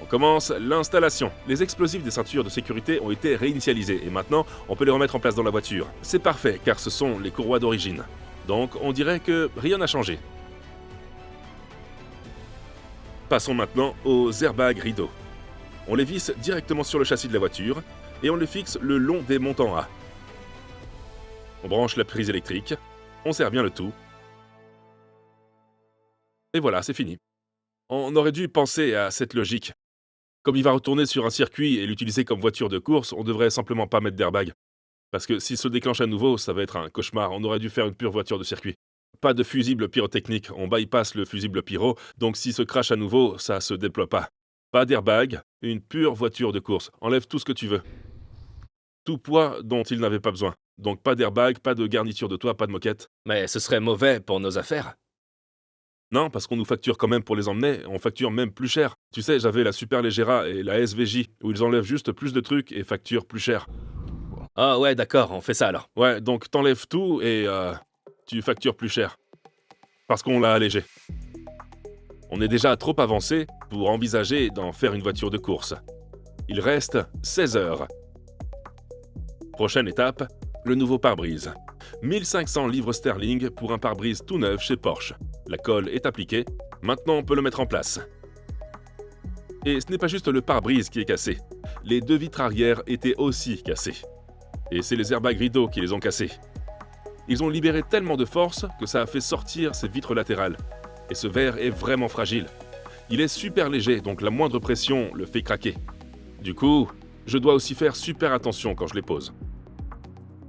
Speaker 1: on commence l'installation. Les explosifs des ceintures de sécurité ont été réinitialisés et maintenant, on peut les remettre en place dans la voiture. C'est parfait car ce sont les courroies d'origine. Donc, on dirait que rien n'a changé. Passons maintenant aux airbags rideaux. On les visse directement sur le châssis de la voiture et on les fixe le long des montants A. On branche la prise électrique, on serre bien le tout. Et voilà, c'est fini. On aurait dû penser à cette logique. Comme il va retourner sur un circuit et l'utiliser comme voiture de course, on devrait simplement pas mettre d'airbag. Parce que s'il se déclenche à nouveau, ça va être un cauchemar. On aurait dû faire une pure voiture de circuit. Pas de fusible pyrotechnique, on bypass le fusible pyro, donc s'il se crache à nouveau, ça se déploie pas. Pas d'airbag, une pure voiture de course. Enlève tout ce que tu veux. Tout poids dont il n'avait pas besoin. Donc pas d'airbag, pas de garniture de toit, pas de moquette.
Speaker 2: Mais ce serait mauvais pour nos affaires.
Speaker 1: Non, parce qu'on nous facture quand même pour les emmener, on facture même plus cher. Tu sais, j'avais la Superleggera et la SVJ, où ils enlèvent juste plus de trucs et facturent plus cher.
Speaker 2: Ah ouais, d'accord, on fait ça alors.
Speaker 1: Ouais, donc t'enlèves tout et tu factures plus cher. Parce qu'on l'a allégé. On est déjà trop avancé pour envisager d'en faire une voiture de course. Il reste 16 heures. Prochaine étape, le nouveau pare-brise. 1500 livres sterling pour un pare-brise tout neuf chez Porsche. La colle est appliquée, maintenant on peut le mettre en place. Et ce n'est pas juste le pare-brise qui est cassé. Les 2 vitres arrière étaient aussi cassées. Et c'est les airbags rideaux qui les ont cassés. Ils ont libéré tellement de force que ça a fait sortir ces vitres latérales. Et ce verre est vraiment fragile. Il est super léger, donc la moindre pression le fait craquer. Du coup, je dois aussi faire super attention quand je les pose.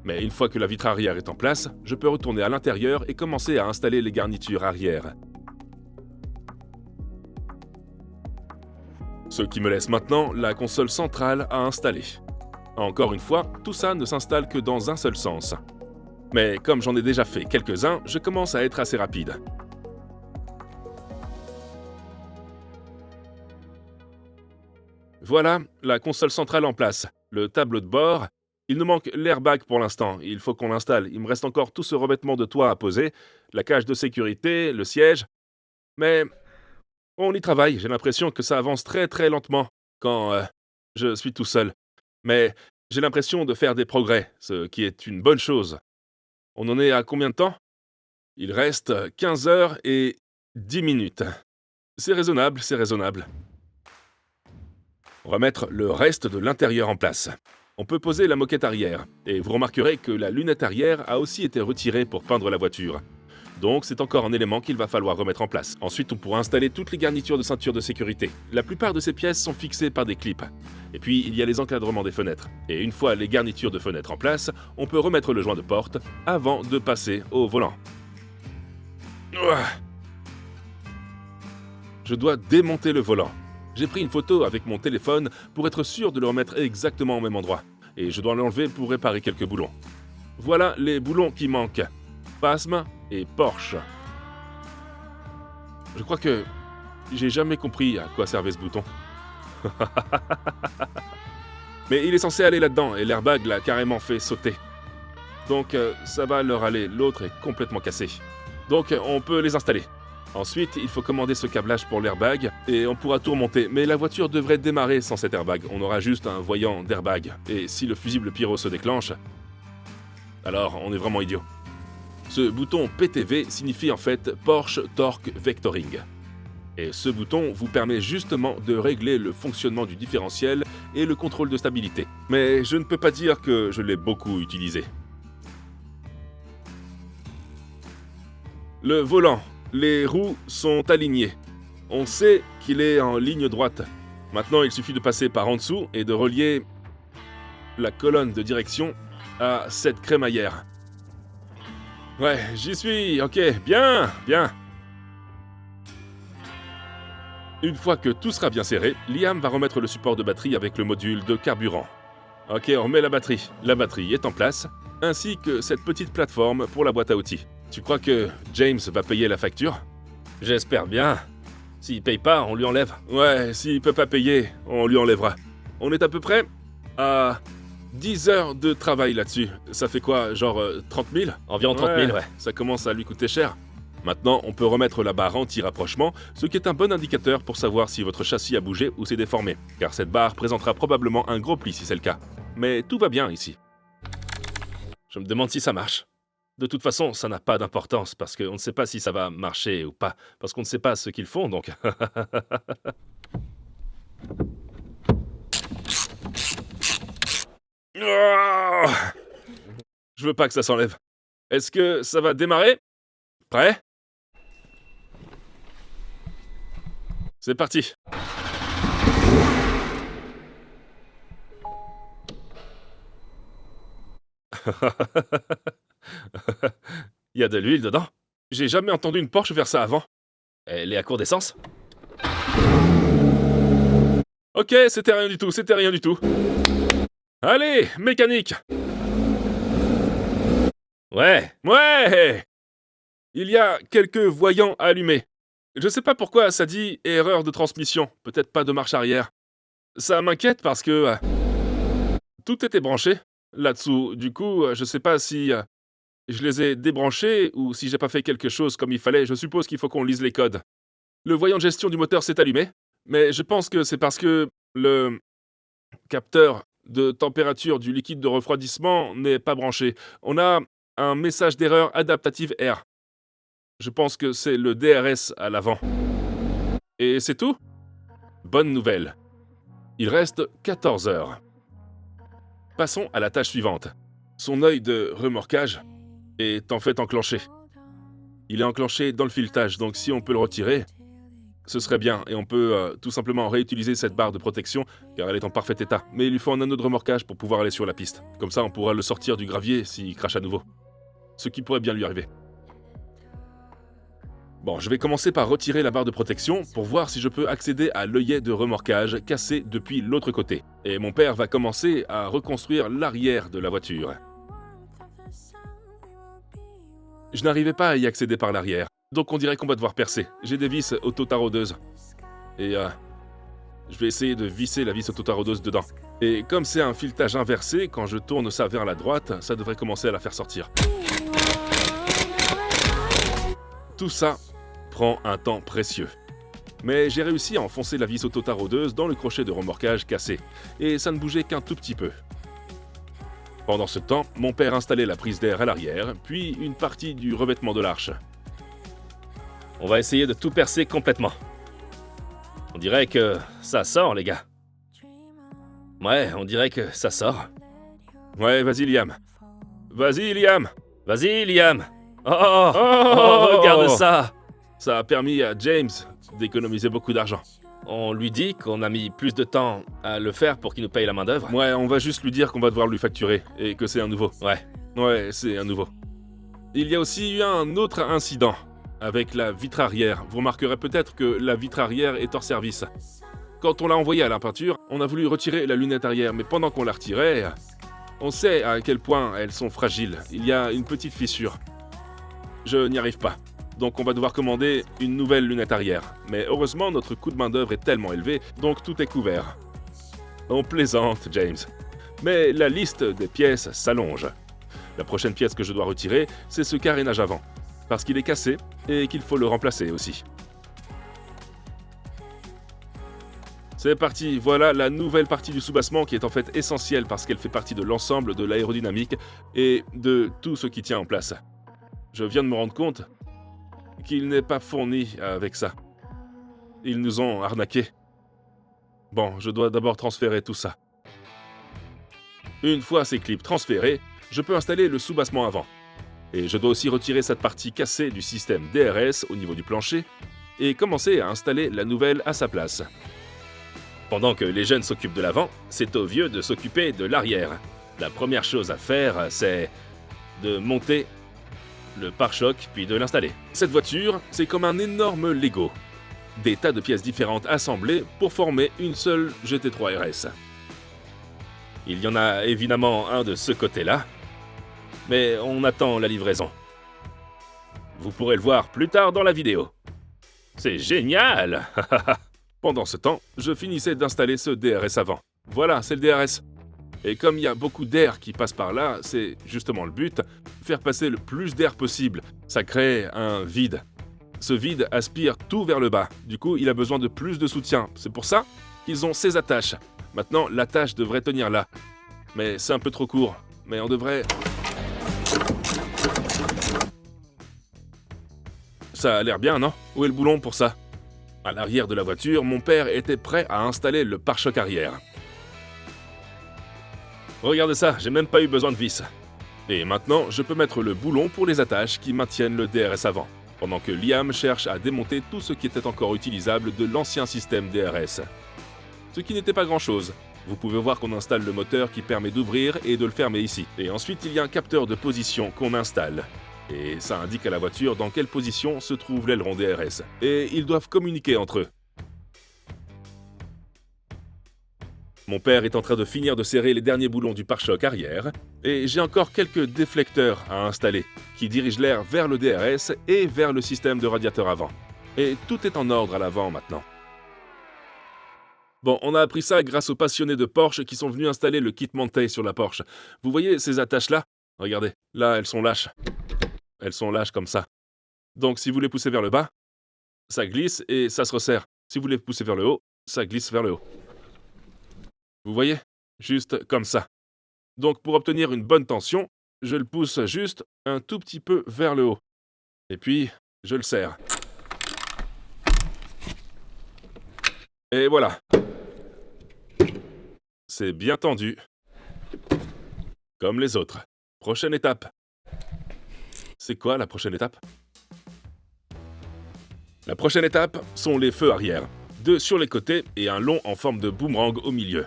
Speaker 1: Mais une fois que la vitre arrière est en place, je peux retourner à l'intérieur et commencer à installer les garnitures arrière. Ce qui me laisse maintenant la console centrale à installer. Encore une fois, tout ça ne s'installe que dans un seul sens. Mais comme j'en ai déjà fait quelques-uns, je commence à être assez rapide. Voilà, la console centrale en place, le tableau de bord. Il nous manque l'airbag pour l'instant, il faut qu'on l'installe. Il me reste encore tout ce revêtement de toit à poser, la cage de sécurité, le siège. Mais on y travaille, j'ai l'impression que ça avance très très lentement quand je suis tout seul. Mais j'ai l'impression de faire des progrès, ce qui est une bonne chose. On en est à combien de temps ? Il reste 15 heures et 10 minutes. C'est raisonnable, c'est raisonnable. On va mettre le reste de l'intérieur en place. On peut poser la moquette arrière, et vous remarquerez que la lunette arrière a aussi été retirée pour peindre la voiture. Donc c'est encore un élément qu'il va falloir remettre en place. Ensuite, on pourra installer toutes les garnitures de ceinture de sécurité. La plupart de ces pièces sont fixées par des clips. Et puis, il y a les encadrements des fenêtres. Et une fois les garnitures de fenêtres en place, on peut remettre le joint de porte avant de passer au volant. Je dois démonter le volant. J'ai pris une photo avec mon téléphone pour être sûr de le remettre exactement au même endroit. Et je dois l'enlever pour réparer quelques boulons. Voilà les boulons qui manquent. Pasme et Porsche. Je crois que j'ai jamais compris à quoi servait ce bouton. Mais il est censé aller là-dedans et l'airbag l'a carrément fait sauter. Donc ça va leur aller, l'autre est complètement cassé. Donc on peut les installer. Ensuite, il faut commander ce câblage pour l'airbag et on pourra tout remonter. Mais la voiture devrait démarrer sans cet airbag. On aura juste un voyant d'airbag. Et si le fusible pyro se déclenche, alors on est vraiment idiot. Ce bouton PTV signifie en fait Porsche Torque Vectoring. Et ce bouton vous permet justement de régler le fonctionnement du différentiel et le contrôle de stabilité. Mais je ne peux pas dire que je l'ai beaucoup utilisé. Le volant. Les roues sont alignées. On sait qu'il est en ligne droite. Maintenant, il suffit de passer par en dessous et de relier la colonne de direction à cette crémaillère. Ouais, j'y suis, ok, bien, bien. Une fois que tout sera bien serré, Liam va remettre le support de batterie avec le module de carburant. Ok, on remet la batterie. La batterie est en place, ainsi que cette petite plateforme pour la boîte à outils. Tu crois que James va payer la facture?
Speaker 2: J'espère bien. S'il paye pas, on lui enlève.
Speaker 1: Ouais, s'il peut pas payer, on lui enlèvera. On est à peu près à 10 heures de travail là-dessus. Ça fait quoi, genre 30 000?
Speaker 2: Environ 30 000, ouais.
Speaker 1: Ça commence à lui coûter cher. Maintenant, on peut remettre la barre anti-rapprochement, ce qui est un bon indicateur pour savoir si votre châssis a bougé ou s'est déformé, car cette barre présentera probablement un gros pli si c'est le cas. Mais tout va bien ici.
Speaker 2: Je me demande si ça marche. De toute façon, ça n'a pas d'importance, parce qu'on ne sait pas si ça va marcher ou pas, parce qu'on ne sait pas ce qu'ils font, donc...
Speaker 1: Je veux pas que ça s'enlève. Est-ce que ça va démarrer? Prêt? C'est parti.
Speaker 2: Il y a de l'huile dedans.
Speaker 1: J'ai jamais entendu une Porsche faire ça avant.
Speaker 2: Elle est à court d'essence?
Speaker 1: Ok, c'était rien du tout, c'était rien du tout. Allez, mécanique.
Speaker 2: Ouais.
Speaker 1: Ouais. Il y a quelques voyants allumés. Je sais pas pourquoi ça dit erreur de transmission, peut-être pas de marche arrière. Ça m'inquiète parce que tout était branché là-dessous. Du coup, je sais pas si je les ai débranchés ou si j'ai pas fait quelque chose comme il fallait. Je suppose qu'il faut qu'on lise les codes. Le voyant de gestion du moteur s'est allumé, mais je pense que c'est parce que le capteur de température du liquide de refroidissement n'est pas branché. On a un message d'erreur adaptative R. Je pense que c'est le DRS à l'avant. Et c'est tout? Bonne nouvelle. Il reste 14 heures. Passons à la tâche suivante. Son œil de remorquage est en fait enclenché. Il est enclenché dans le filetage, donc si on peut le retirer, ce serait bien. Et on peut tout simplement réutiliser cette barre de protection, car elle est en parfait état. Mais il lui faut un anneau de remorquage pour pouvoir aller sur la piste. Comme ça, on pourra le sortir du gravier s'il crache à nouveau. Ce qui pourrait bien lui arriver. Bon, je vais commencer par retirer la barre de protection pour voir si je peux accéder à l'œillet de remorquage cassé depuis l'autre côté. Et mon père va commencer à reconstruire l'arrière de la voiture. Je n'arrivais pas à y accéder par l'arrière, donc on dirait qu'on va devoir percer. J'ai des vis auto-taraudeuses. Et je vais essayer de visser la vis auto-taraudeuse dedans. Et comme c'est un filetage inversé, quand je tourne ça vers la droite, ça devrait commencer à la faire sortir. Tout ça prend un temps précieux. Mais j'ai réussi à enfoncer la vis auto-taraudeuse dans le crochet de remorquage cassé, et ça ne bougeait qu'un tout petit peu. Pendant ce temps, mon père installait la prise d'air à l'arrière, puis une partie du revêtement de l'arche.
Speaker 2: On va essayer de tout percer complètement. On dirait que ça sort, les gars. Ouais, on dirait que ça sort.
Speaker 1: Ouais, vas-y, Liam. Vas-y, Liam.
Speaker 2: Vas-y, Liam. Oh, regarde ça.
Speaker 1: Ça a permis à James d'économiser beaucoup d'argent.
Speaker 2: On lui dit qu'on a mis plus de temps à le faire pour qu'il nous paye la main-d'œuvre.
Speaker 1: Ouais, on va juste lui dire qu'on va devoir lui facturer et que c'est un nouveau. Ouais, c'est un nouveau. Il y a aussi eu un autre incident avec la vitre arrière. Vous remarquerez peut-être que la vitre arrière est hors service. Quand on l'a envoyée à la peinture, on a voulu retirer la lunette arrière, mais pendant qu'on la retirait, on sait à quel point elles sont fragiles. Il y a une petite fissure. Je n'y arrive pas. Donc on va devoir commander une nouvelle lunette arrière. Mais heureusement, notre coût de main-d'œuvre est tellement élevé, donc tout est couvert. On plaisante, James. Mais la liste des pièces s'allonge. La prochaine pièce que je dois retirer, c'est ce carénage avant. parce qu'il est cassé et qu'il faut le remplacer aussi. C'est parti, voilà la nouvelle partie du soubassement qui est en fait essentielle parce qu'elle fait partie de l'ensemble de l'aérodynamique et de tout ce qui tient en place. Je viens de me rendre compte qu'il n'est pas fourni avec ça. Ils nous ont arnaqués. Bon, je dois d'abord transférer tout ça. Une fois ces clips transférés, je peux installer le soubassement avant. Et je dois aussi retirer cette partie cassée du système DRS au niveau du plancher et commencer à installer la nouvelle à sa place. Pendant que les jeunes s'occupent de l'avant, c'est aux vieux de s'occuper de l'arrière. La première chose à faire, c'est de monter le pare-choc puis de l'installer. Cette voiture, c'est comme un énorme Lego. Des tas de pièces différentes assemblées pour former une seule GT3 RS. Il y en a évidemment un de ce côté-là, mais on attend la livraison. Vous pourrez le voir plus tard dans la vidéo. C'est génial! Pendant ce temps, je finissais d'installer ce DRS avant. Voilà, c'est le DRS. Et comme il y a beaucoup d'air qui passe par là, c'est justement le but, faire passer le plus d'air possible. Ça crée un vide. Ce vide aspire tout vers le bas. Du coup, il a besoin de plus de soutien. C'est pour ça qu'ils ont ces attaches. Maintenant, l'attache devrait tenir là. Mais c'est un peu trop court. Mais on devrait... Ça a l'air bien, non? Où est le boulon pour ça? À l'arrière de la voiture, mon père était prêt à installer le pare-choc arrière. Regardez ça, j'ai même pas eu besoin de vis. Et maintenant, je peux mettre le boulon pour les attaches qui maintiennent le DRS avant, pendant que Liam cherche à démonter tout ce qui était encore utilisable de l'ancien système DRS. Ce qui n'était pas grand-chose. Vous pouvez voir qu'on installe le moteur qui permet d'ouvrir et de le fermer ici. Et ensuite, il y a un capteur de position qu'on installe. Et ça indique à la voiture dans quelle position se trouve l'aileron DRS. Et ils doivent communiquer entre eux. Mon père est en train de finir de serrer les derniers boulons du pare-choc arrière, et j'ai encore quelques déflecteurs à installer, qui dirigent l'air vers le DRS et vers le système de radiateur avant. Et tout est en ordre à l'avant maintenant. Bon, on a appris ça grâce aux passionnés de Porsche qui sont venus installer le kit Montey sur la Porsche. Vous voyez ces attaches-là? Regardez, là elles sont lâches. Elles sont lâches comme ça. Donc si vous les poussez vers le bas, ça glisse et ça se resserre. Si vous les poussez vers le haut, ça glisse vers le haut. Vous voyez? Juste comme ça. Donc pour obtenir une bonne tension, je le pousse juste un tout petit peu vers le haut. Et puis, je le serre. Et voilà. C'est bien tendu. Comme les autres. Prochaine étape. C'est quoi la prochaine étape? La prochaine étape sont les feux arrière. 2 sur les côtés et un long en forme de boomerang au milieu.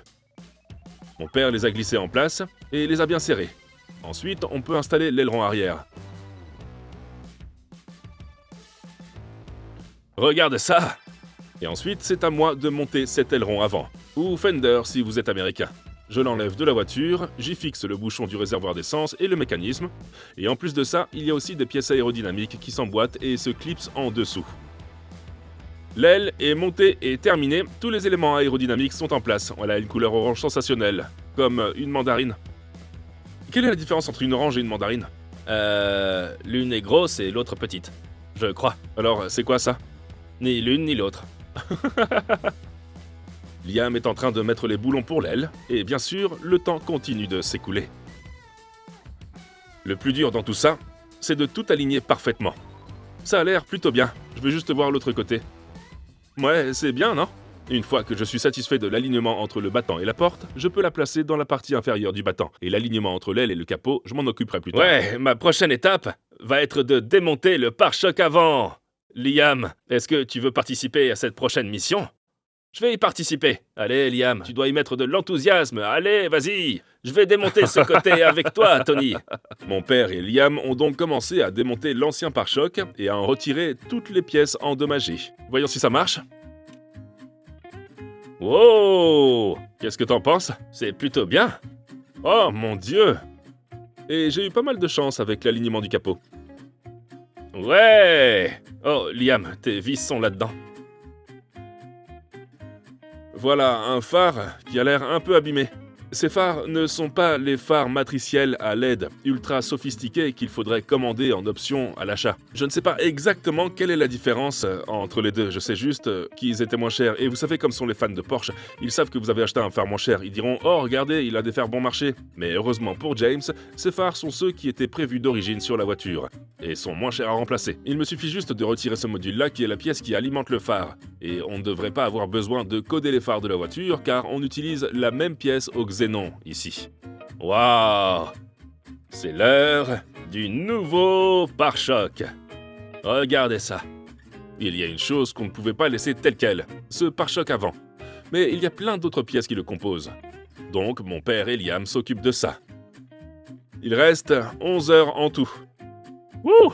Speaker 1: Mon père les a glissés en place et les a bien serrés. Ensuite, on peut installer l'aileron arrière. Regarde ça! Et ensuite, c'est à moi de monter cet aileron avant, ou fender si vous êtes américain. Je l'enlève de la voiture, j'y fixe le bouchon du réservoir d'essence et le mécanisme, et en plus de ça, il y a aussi des pièces aérodynamiques qui s'emboîtent et se clipsent en dessous. L'aile est montée et terminée, tous les éléments aérodynamiques sont en place. Voilà une couleur orange sensationnelle, comme une mandarine. Quelle est la différence entre une orange et une mandarine?
Speaker 2: L'une est grosse et l'autre petite, je crois.
Speaker 1: Alors, c'est quoi ça?
Speaker 2: Ni l'une ni l'autre.
Speaker 1: Liam est en train de mettre les boulons pour l'aile, et bien sûr, le temps continue de s'écouler. Le plus dur dans tout ça, c'est de tout aligner parfaitement. Ça a l'air plutôt bien, je veux juste voir l'autre côté. Ouais, c'est bien, non? Une fois que je suis satisfait de l'alignement entre le battant et la porte, je peux la placer dans la partie inférieure du battant. Et l'alignement entre l'aile et le capot, je m'en occuperai plus tard.
Speaker 2: Ouais, ma prochaine étape va être de démonter le pare-choc avant. Liam, est-ce que tu veux participer à cette prochaine mission? Je vais y participer. Allez, Liam, tu dois y mettre de l'enthousiasme. Allez, vas-y. Je vais démonter ce côté avec toi, Tony.
Speaker 1: Mon père et Liam ont donc commencé à démonter l'ancien pare-choc et à en retirer toutes les pièces endommagées. Voyons si ça marche.
Speaker 2: Wow!
Speaker 1: Qu'est-ce que t'en penses?
Speaker 2: C'est plutôt bien.
Speaker 1: Oh mon Dieu! Et j'ai eu pas mal de chance avec l'alignement du capot.
Speaker 2: Ouais! Oh, Liam, tes vis sont là-dedans.
Speaker 1: Voilà un phare qui a l'air un peu abîmé. Ces phares ne sont pas les phares matriciels à LED ultra sophistiqués qu'il faudrait commander en option à l'achat. Je ne sais pas exactement quelle est la différence entre les deux, je sais juste qu'ils étaient moins chers. Et vous savez comme sont les fans de Porsche, ils savent que vous avez acheté un phare moins cher, ils diront « Oh regardez, il a des phares bon marché ». Mais heureusement pour James, ces phares sont ceux qui étaient prévus d'origine sur la voiture, et sont moins chers à remplacer. Il me suffit juste de retirer ce module-là qui est la pièce qui alimente le phare. Et on ne devrait pas avoir besoin de coder les phares de la voiture car on utilise la même pièce au xénon ici. Waouh! C'est l'heure du nouveau pare-choc. Regardez ça. Il y a une chose qu'on ne pouvait pas laisser telle quelle, ce pare-choc avant. Mais il y a plein d'autres pièces qui le composent. Donc mon père et Liam s'occupent de ça. Il reste 11 heures en tout. Wouh!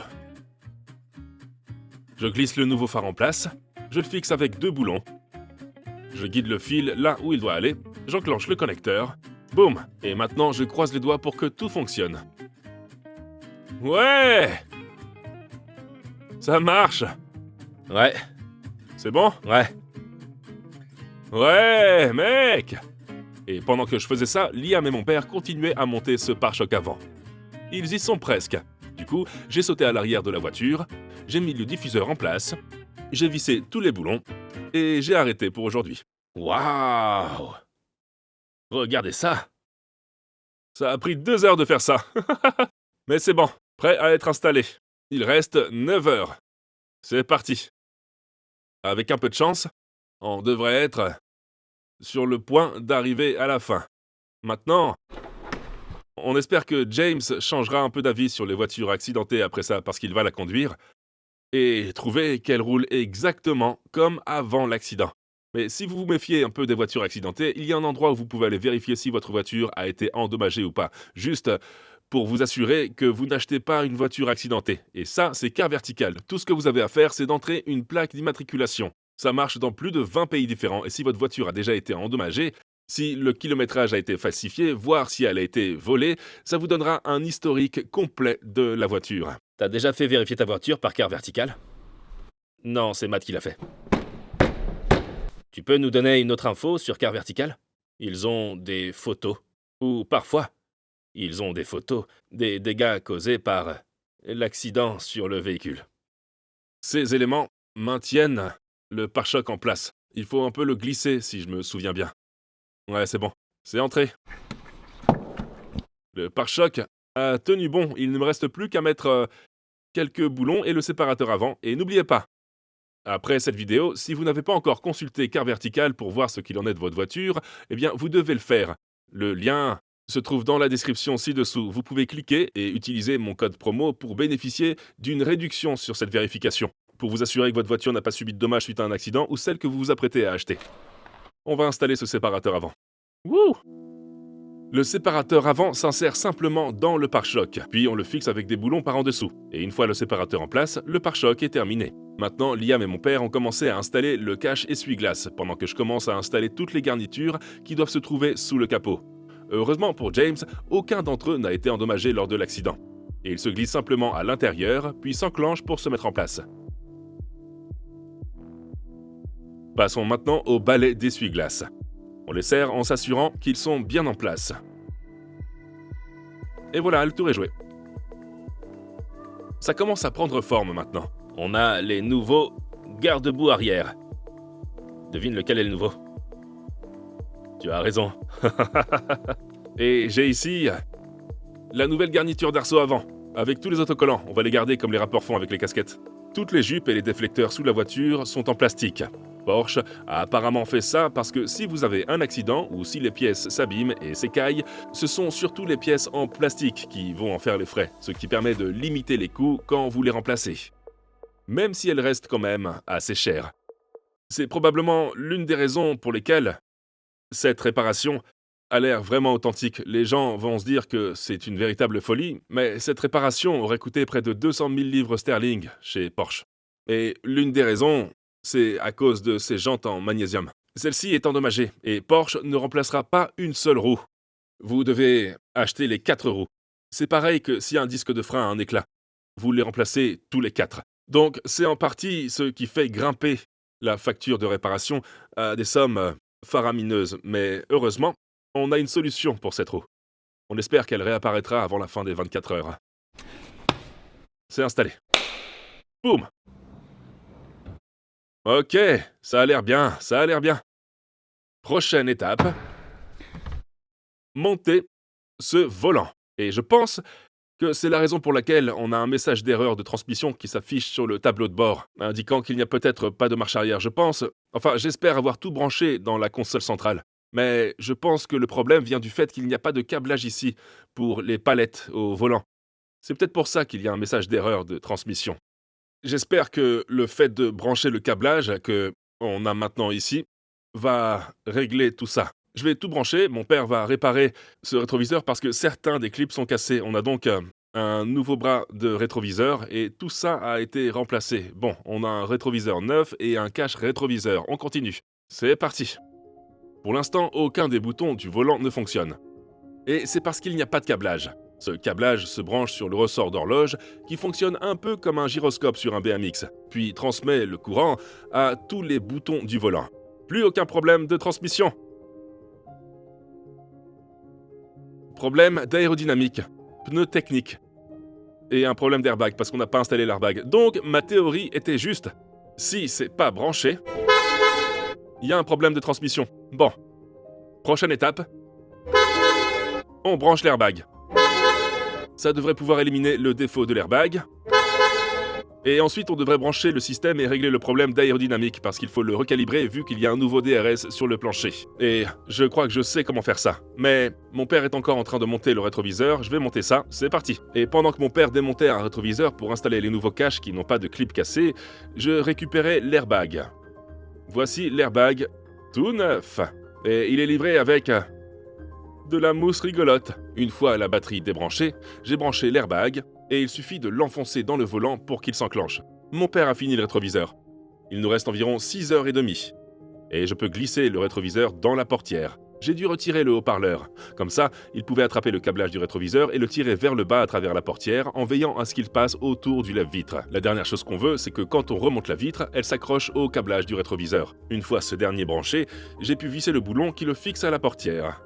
Speaker 1: Je glisse le nouveau phare en place, je le fixe avec 2 boulons. Je guide le fil là où il doit aller, j'enclenche le connecteur, boum! Et maintenant je croise les doigts pour que tout fonctionne. Ouais! Ça marche!
Speaker 2: Ouais,
Speaker 1: C'est bon?
Speaker 2: ouais.
Speaker 1: Ouais, mec! Et pendant que je faisais ça, Liam et mon père continuaient à monter ce pare-choc avant. Ils y sont presque. Du coup, j'ai sauté à l'arrière de la voiture, j'ai mis le diffuseur en place, j'ai vissé tous les boulons, et j'ai arrêté pour aujourd'hui. Waouh! Regardez ça! Ça a pris 2 heures de faire ça. Mais c'est bon, prêt à être installé. Il reste 9 heures. C'est parti. Avec un peu de chance, on devrait être sur le point d'arriver à la fin. Maintenant, on espère que James changera un peu d'avis sur les voitures accidentées après ça parce qu'il va la conduire et trouver qu'elle roule exactement comme avant l'accident. Mais si vous vous méfiez un peu des voitures accidentées, il y a un endroit où vous pouvez aller vérifier si votre voiture a été endommagée ou pas. Juste pour vous assurer que vous n'achetez pas une voiture accidentée. Et ça, c'est Car Vertical. Tout ce que vous avez à faire, c'est d'entrer une plaque d'immatriculation. Ça marche dans plus de 20 pays différents et si votre voiture a déjà été endommagée, si le kilométrage a été falsifié, voire si elle a été volée, ça vous donnera un historique complet de la voiture.
Speaker 2: T'as déjà fait vérifier ta voiture par Car Vertical? Non, c'est Matt qui l'a fait. Tu peux nous donner une autre info sur Car Vertical? Ils ont des photos. Ou parfois, ils ont des photos des dégâts causés par l'accident sur le véhicule.
Speaker 1: Ces éléments maintiennent le pare-choc en place. Il faut un peu le glisser si je me souviens bien. Ouais, c'est bon. C'est entré. Le pare-choc a tenu bon. Il ne me reste plus qu'à mettre quelques boulons et le séparateur avant. Et n'oubliez pas, après cette vidéo, si vous n'avez pas encore consulté Car Vertical pour voir ce qu'il en est de votre voiture, eh bien, vous devez le faire. Le lien se trouve dans la description ci-dessous. Vous pouvez cliquer et utiliser mon code promo pour bénéficier d'une réduction sur cette vérification, pour vous assurer que votre voiture n'a pas subi de dommages suite à un accident ou celle que vous vous apprêtez à acheter. On va installer ce séparateur avant. Wouh! Le séparateur avant s'insère simplement dans le pare-choc, puis on le fixe avec des boulons par en dessous. Et une fois le séparateur en place, le pare-choc est terminé. Maintenant, Liam et mon père ont commencé à installer le cache essuie-glace, pendant que je commence à installer toutes les garnitures qui doivent se trouver sous le capot. Heureusement pour James, aucun d'entre eux n'a été endommagé lors de l'accident. Et il se glisse simplement à l'intérieur, puis s'enclenche pour se mettre en place. Passons maintenant au balai d'essuie-glace. On les serre en s'assurant qu'ils sont bien en place. Et voilà, le tour est joué. Ça commence à prendre forme maintenant.
Speaker 2: On a les nouveaux garde-boue arrière. Devine lequel est le nouveau.
Speaker 1: Tu as raison. Et j'ai ici la nouvelle garniture d'arceau avant, avec tous les autocollants. On va les garder comme les rapports font avec les casquettes. Toutes les jupes et les déflecteurs sous la voiture sont en plastique. Porsche a apparemment fait ça parce que si vous avez un accident ou si les pièces s'abîment et s'écaillent, ce sont surtout les pièces en plastique qui vont en faire les frais, ce qui permet de limiter les coûts quand vous les remplacez. Même si elles restent quand même assez chères. C'est probablement l'une des raisons pour lesquelles cette réparation a l'air vraiment authentique. Les gens vont se dire que c'est une véritable folie, mais cette réparation aurait coûté près de 200 000 livres sterling chez Porsche. Et l'une des raisons, c'est à cause de ces jantes en magnésium. Celle-ci est endommagée et Porsche ne remplacera pas une seule roue. Vous devez acheter les 4 roues. C'est pareil que si un disque de frein a un éclat. Vous les remplacez tous les 4. Donc c'est en partie ce qui fait grimper la facture de réparation à des sommes faramineuses. Mais heureusement, On a une solution pour cette roue. On espère qu'elle réapparaîtra avant la fin des 24 heures. C'est installé. Boum! Ok, ça a l'air bien, ça a l'air bien. Prochaine étape. Monter ce volant. Et je pense que c'est la raison pour laquelle on a un message d'erreur de transmission qui s'affiche sur le tableau de bord, indiquant qu'il n'y a peut-être pas de marche arrière, je pense. Enfin, j'espère avoir tout branché dans la console centrale. Mais je pense que le problème vient du fait qu'il n'y a pas de câblage ici pour les palettes au volant. C'est peut-être pour ça qu'il y a un message d'erreur de transmission. J'espère que le fait de brancher le câblage que on a maintenant ici va régler tout ça. Je vais tout brancher, mon père va réparer ce rétroviseur parce que certains des clips sont cassés. On a donc un nouveau bras de rétroviseur et tout ça a été remplacé. Bon, on a un rétroviseur neuf et un cache rétroviseur. On continue. C'est parti. Pour l'instant, aucun des boutons du volant ne fonctionne. Et c'est parce qu'il n'y a pas de câblage. Ce câblage se branche sur le ressort d'horloge qui fonctionne un peu comme un gyroscope sur un BMX, puis transmet le courant à tous les boutons du volant. Plus aucun problème de transmission. Problème d'aérodynamique, pneus techniques et un problème d'airbag parce qu'on n'a pas installé l'airbag. Donc ma théorie était juste. Si c'est pas branché, il y a un problème de transmission. Bon, prochaine étape. On branche l'airbag. Ça devrait pouvoir éliminer le défaut de l'airbag. Et ensuite, on devrait brancher le système et régler le problème d'aérodynamique parce qu'il faut le recalibrer vu qu'il y a un nouveau DRS sur le plancher. Et je crois que je sais comment faire ça. Mais mon père est encore en train de monter le rétroviseur, je vais monter ça, c'est parti. Et pendant que mon père démontait un rétroviseur pour installer les nouveaux caches qui n'ont pas de clip cassé, je récupérais l'airbag. Voici l'airbag tout neuf. Et il est livré avec de la mousse rigolote. Une fois la batterie débranchée, j'ai branché l'airbag et il suffit de l'enfoncer dans le volant pour qu'il s'enclenche. Mon père a fini le rétroviseur. Il nous reste environ 6h30. Et je peux glisser le rétroviseur dans la portière. J'ai dû retirer le haut-parleur. Comme ça, il pouvait attraper le câblage du rétroviseur et le tirer vers le bas à travers la portière en veillant à ce qu'il passe autour du lève-vitre. La dernière chose qu'on veut, c'est que quand on remonte la vitre, elle s'accroche au câblage du rétroviseur. Une fois ce dernier branché, j'ai pu visser le boulon qui le fixe à la portière.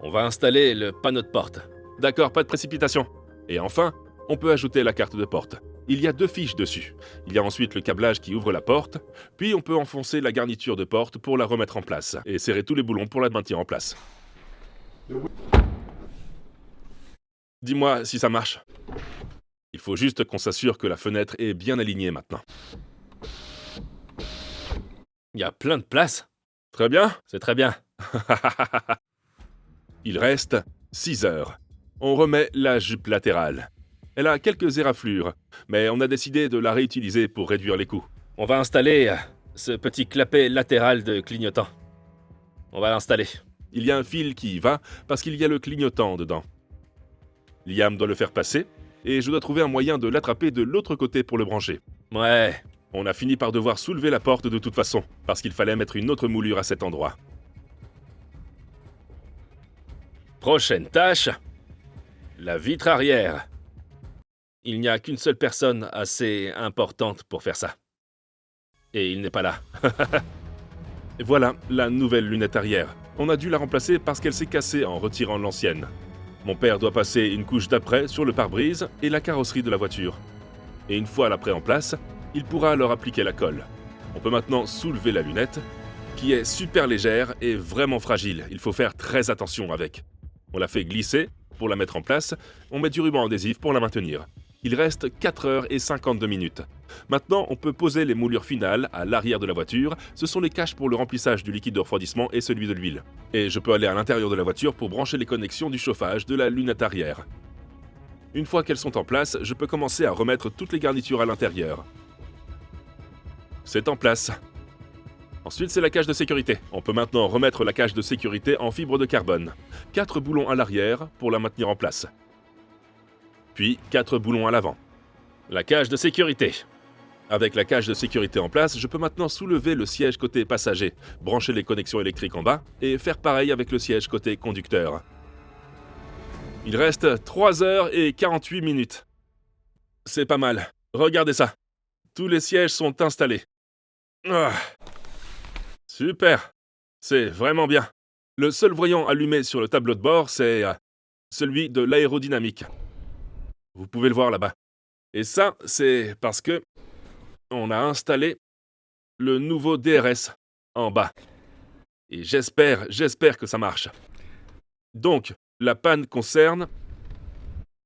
Speaker 2: On va installer le panneau de porte.
Speaker 1: D'accord, pas de précipitation. Et enfin, on peut ajouter la carte de porte. Il y a 2 fiches dessus. Il y a ensuite le câblage qui ouvre la porte, puis on peut enfoncer la garniture de porte pour la remettre en place, et serrer tous les boulons pour la maintenir en place. Dis-moi si ça marche. Il faut juste qu'on s'assure que la fenêtre est bien alignée maintenant.
Speaker 2: Il y a plein de place.
Speaker 1: Très bien.
Speaker 2: C'est très bien.
Speaker 1: Il reste 6 heures. On remet la jupe latérale. Elle a quelques éraflures, mais on a décidé de la réutiliser pour réduire les coûts.
Speaker 2: On va installer ce petit clapet latéral de clignotant. On va l'installer.
Speaker 1: Il y a un fil qui y va parce qu'il y a le clignotant dedans. Liam doit le faire passer, et je dois trouver un moyen de l'attraper de l'autre côté pour le brancher.
Speaker 2: Ouais.
Speaker 1: On a fini par devoir soulever la porte de toute façon, parce qu'il fallait mettre une autre moulure à cet endroit.
Speaker 2: Prochaine tâche. La vitre arrière. Il n'y a qu'une seule personne assez importante pour faire ça. Et il n'est pas là.
Speaker 1: Et voilà la nouvelle lunette arrière. On a dû la remplacer parce qu'elle s'est cassée en retirant l'ancienne. Mon père doit passer une couche d'après sur le pare-brise et la carrosserie de la voiture. Et une fois l'après en place, il pourra leur appliquer la colle. On peut maintenant soulever la lunette, qui est super légère et vraiment fragile. Il faut faire très attention avec. On la fait glisser pour la mettre en place, on met du ruban adhésif pour la maintenir. Il reste 4h52. Maintenant, on peut poser les moulures finales à l'arrière de la voiture. Ce sont les caches pour le remplissage du liquide de refroidissement et celui de l'huile. Et je peux aller à l'intérieur de la voiture pour brancher les connexions du chauffage de la lunette arrière. Une fois qu'elles sont en place, je peux commencer à remettre toutes les garnitures à l'intérieur. C'est en place. Ensuite, c'est la cage de sécurité. On peut maintenant remettre la cage de sécurité en fibre de carbone. 4 boulons à l'arrière pour la maintenir en place. Puis 4 boulons à l'avant.
Speaker 2: La cage de sécurité.
Speaker 1: Avec la cage de sécurité en place, je peux maintenant soulever le siège côté passager, brancher les connexions électriques en bas et faire pareil avec le siège côté conducteur. Il reste 3h48. C'est pas mal. Regardez ça. Tous les sièges sont installés. Ah. Super. C'est vraiment bien. Le seul voyant allumé sur le tableau de bord, c'est celui de l'aérodynamique. Vous pouvez le voir là-bas. Et ça, c'est parce que on a installé le nouveau DRS en bas. Et j'espère que ça marche. Donc, la panne concerne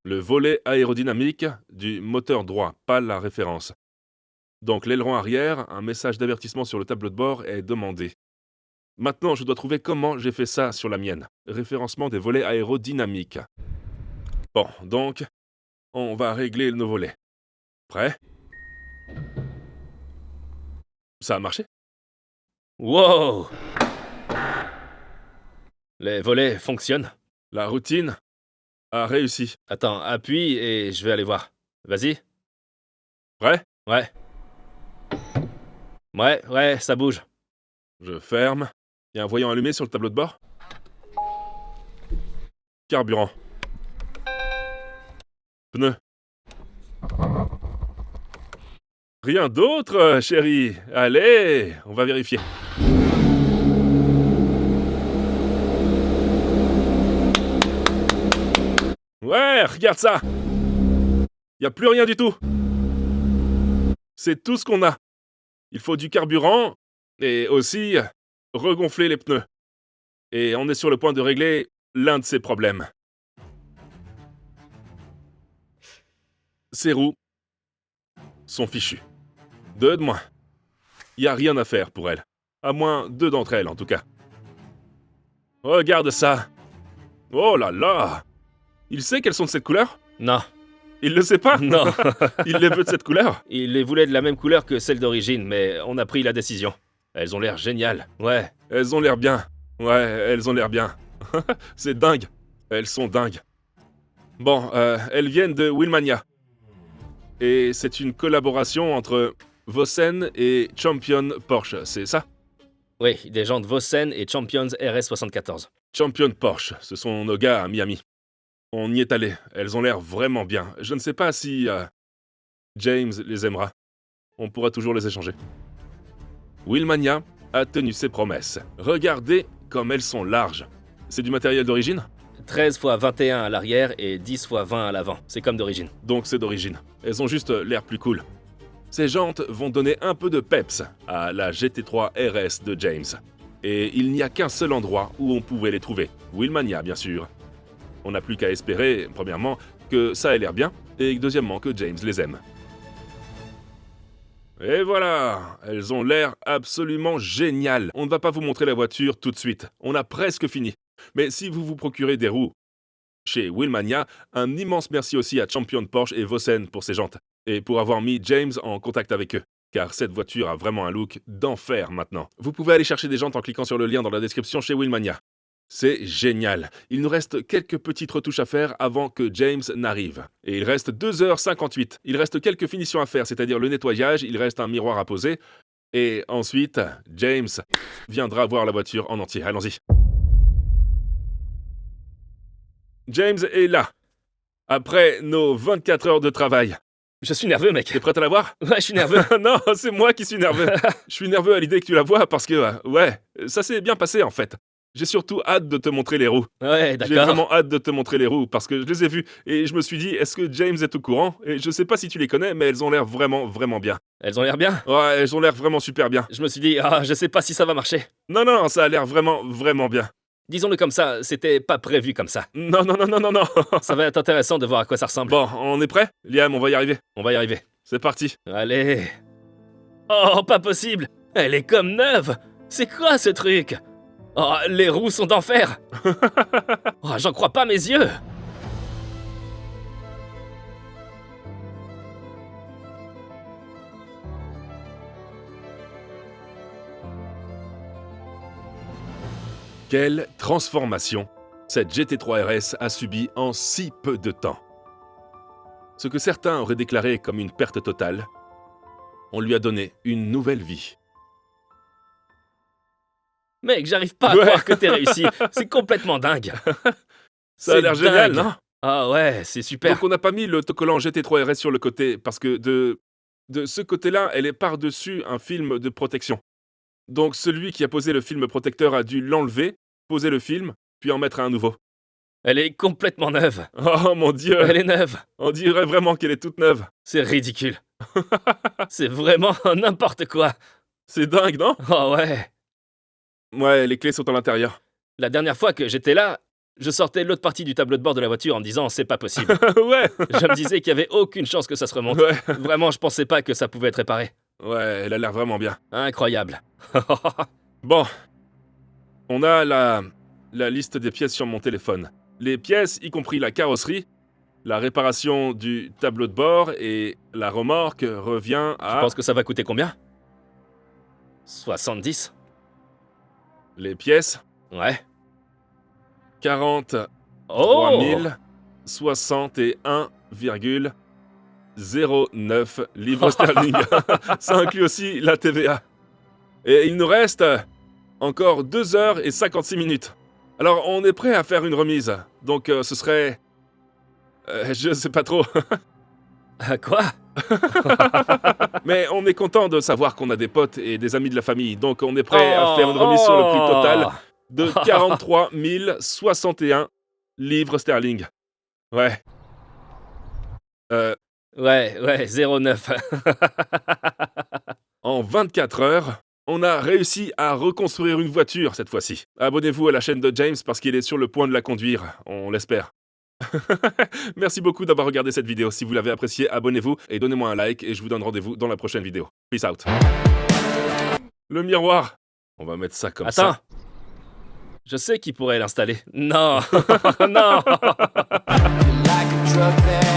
Speaker 1: le volet aérodynamique du moteur droit, pas la référence. Donc l'aileron arrière, un message d'avertissement sur le tableau de bord est demandé. Maintenant, je dois trouver comment j'ai fait ça sur la mienne. Référencement des volets aérodynamiques. Bon, donc, on va régler nos volets. Prêt? Ça a marché?
Speaker 2: Wow! Les volets fonctionnent.
Speaker 1: La routine a réussi.
Speaker 2: Attends, appuie et je vais aller voir. Vas-y.
Speaker 1: Prêt?
Speaker 2: Ouais. Ouais, ça bouge.
Speaker 1: Je ferme. Il y a un voyant allumé sur le tableau de bord. Carburant. Pneus. Rien d'autre, chérie. Allez, on va vérifier. Ouais, regarde ça. Y a plus rien du tout. C'est tout ce qu'on a. Il faut du carburant et aussi regonfler les pneus. Et on est sur le point de régler l'un de ces problèmes. Ces roues sont fichues. 2 de moins. Y a rien à faire pour elles. À moins 2 d'entre elles, en tout cas. Regarde ça. Oh là là. Il sait qu'elles sont de cette couleur?
Speaker 2: Non.
Speaker 1: Il le sait pas?
Speaker 2: Non.
Speaker 1: Il les veut de cette couleur?
Speaker 2: Il les voulait de la même couleur que celle d'origine, mais on a pris la décision. Elles ont l'air géniales. Ouais.
Speaker 1: Elles ont l'air bien. Ouais, elles ont l'air bien. C'est dingue. Elles sont dingues. Bon, elles viennent de Willmania. Et c'est une collaboration entre Vossen et Champion Porsche, c'est ça?
Speaker 2: Oui, des gens de Vossen et Champions RS74.
Speaker 1: Champion Porsche, ce sont nos gars à Miami. On y est allé, elles ont l'air vraiment bien. Je ne sais pas si James les aimera. On pourra toujours les échanger. Willmania a tenu ses promesses. Regardez comme elles sont larges. C'est du matériel d'origine?
Speaker 2: 13 x 21 à l'arrière et 10 x 20 à l'avant. C'est comme d'origine.
Speaker 1: Donc c'est d'origine. Elles ont juste l'air plus cool. Ces jantes vont donner un peu de peps à la GT3 RS de James. Et il n'y a qu'un seul endroit où on pouvait les trouver. Willmania, bien sûr. On n'a plus qu'à espérer, premièrement, que ça ait l'air bien, et deuxièmement, que James les aime. Et voilà, elles ont l'air absolument géniales. On ne va pas vous montrer la voiture tout de suite, on a presque fini. Mais si vous vous procurez des roues chez Willmania, un immense merci aussi à Champion Porsche et Vossen pour ces jantes, et pour avoir mis James en contact avec eux. Car cette voiture a vraiment un look d'enfer maintenant. Vous pouvez aller chercher des jantes en cliquant sur le lien dans la description chez Willmania. C'est génial. Il nous reste quelques petites retouches à faire avant que James n'arrive. Et il reste 2h58. Il reste quelques finitions à faire, c'est-à-dire le nettoyage, il reste un miroir à poser. Et ensuite, James viendra voir la voiture en entier. Allons-y. James est là. Après nos 24 heures de travail.
Speaker 2: Je suis nerveux, mec.
Speaker 1: T'es prête à la voir?
Speaker 2: Ouais, je suis nerveux.
Speaker 1: Non, c'est moi qui suis nerveux. Je suis nerveux à l'idée que tu la vois parce que, ouais, ça s'est bien passé en fait. J'ai surtout hâte de te montrer les roues.
Speaker 2: Ouais,
Speaker 1: J'ai
Speaker 2: d'accord.
Speaker 1: vraiment hâte de te montrer les roues parce que je les ai vues et je me suis dit, est-ce que James est au courant? Et je sais pas si tu les connais, mais elles ont l'air vraiment, vraiment bien.
Speaker 2: Elles ont l'air bien.
Speaker 1: Ouais, elles ont l'air vraiment super bien.
Speaker 2: Je me suis dit, je sais pas si ça va marcher.
Speaker 1: Non, ça a l'air vraiment, vraiment bien.
Speaker 2: Disons-le comme ça, c'était pas prévu comme ça.
Speaker 1: Non.
Speaker 2: Ça va être intéressant de voir à quoi ça ressemble.
Speaker 1: Bon, on est prêt? Liam, on va y arriver.
Speaker 2: On va y arriver.
Speaker 1: C'est parti.
Speaker 2: Allez. Oh, pas possible. Elle est comme neuve. C'est quoi ce truc? Oh, les roues sont d'enfer. Oh, j'en crois pas mes yeux.
Speaker 1: Quelle transformation cette GT3 RS a subi en si peu de temps. Ce que certains auraient déclaré comme une perte totale, on lui a donné une nouvelle vie.
Speaker 2: Mec, j'arrive pas à croire que t'aies réussi. C'est complètement dingue.
Speaker 1: Ça a
Speaker 2: C'est
Speaker 1: l'air génial,
Speaker 2: dingue.
Speaker 1: non?
Speaker 2: Ah ouais, c'est super.
Speaker 1: Donc on n'a pas mis l'autocollant GT3 RS sur le côté, parce que de ce côté-là, elle est par-dessus un film de protection. Donc celui qui a posé le film protecteur a dû l'enlever poser le film, puis en mettre un nouveau.
Speaker 2: Elle est complètement neuve.
Speaker 1: Oh mon Dieu,
Speaker 2: Elle est neuve.
Speaker 1: on dirait vraiment qu'elle est toute neuve.
Speaker 2: C'est ridicule. C'est vraiment n'importe quoi.
Speaker 1: C'est dingue, non?
Speaker 2: Oh ouais.
Speaker 1: Ouais, les clés sont à l'intérieur.
Speaker 2: La dernière fois que j'étais là, je sortais l'autre partie du tableau de bord de la voiture en me disant c'est pas possible.
Speaker 1: Ouais,
Speaker 2: Je me disais qu'il y avait aucune chance que ça se remonte.
Speaker 1: ouais,
Speaker 2: Vraiment, je pensais pas que ça pouvait être réparé.
Speaker 1: ouais, elle a l'air vraiment bien.
Speaker 2: Incroyable.
Speaker 1: Bon, on a la liste des pièces sur mon téléphone. Les pièces, y compris la carrosserie, la réparation du tableau de bord et la remorque revient
Speaker 2: Tu
Speaker 1: à...
Speaker 2: penses que ça va coûter combien 70.
Speaker 1: Les pièces,
Speaker 2: Ouais.
Speaker 1: 43
Speaker 2: Oh
Speaker 1: 061,09 livres sterling. Ça inclut aussi la TVA. Et il nous reste encore 2 heures et 56 minutes. Alors, on est prêt à faire une remise. Donc, ce serait... je sais pas trop.
Speaker 2: Quoi
Speaker 1: Mais on est content de savoir qu'on a des potes et des amis de la famille. Donc, on est prêt à faire une remise sur le prix total de 43 061 livres sterling. Ouais.
Speaker 2: Ouais, 09.
Speaker 1: En 24 heures, on a réussi à reconstruire une voiture cette fois-ci. Abonnez-vous à la chaîne de James parce qu'il est sur le point de la conduire, on l'espère. Merci beaucoup d'avoir regardé cette vidéo. Si vous l'avez appréciée, abonnez-vous et donnez-moi un like et je vous donne rendez-vous dans la prochaine vidéo. Peace out. Le miroir. On va mettre ça comme
Speaker 2: Attends.
Speaker 1: ça.
Speaker 2: Je sais qui pourrait l'installer. Non. Non.
Speaker 4: like a drug that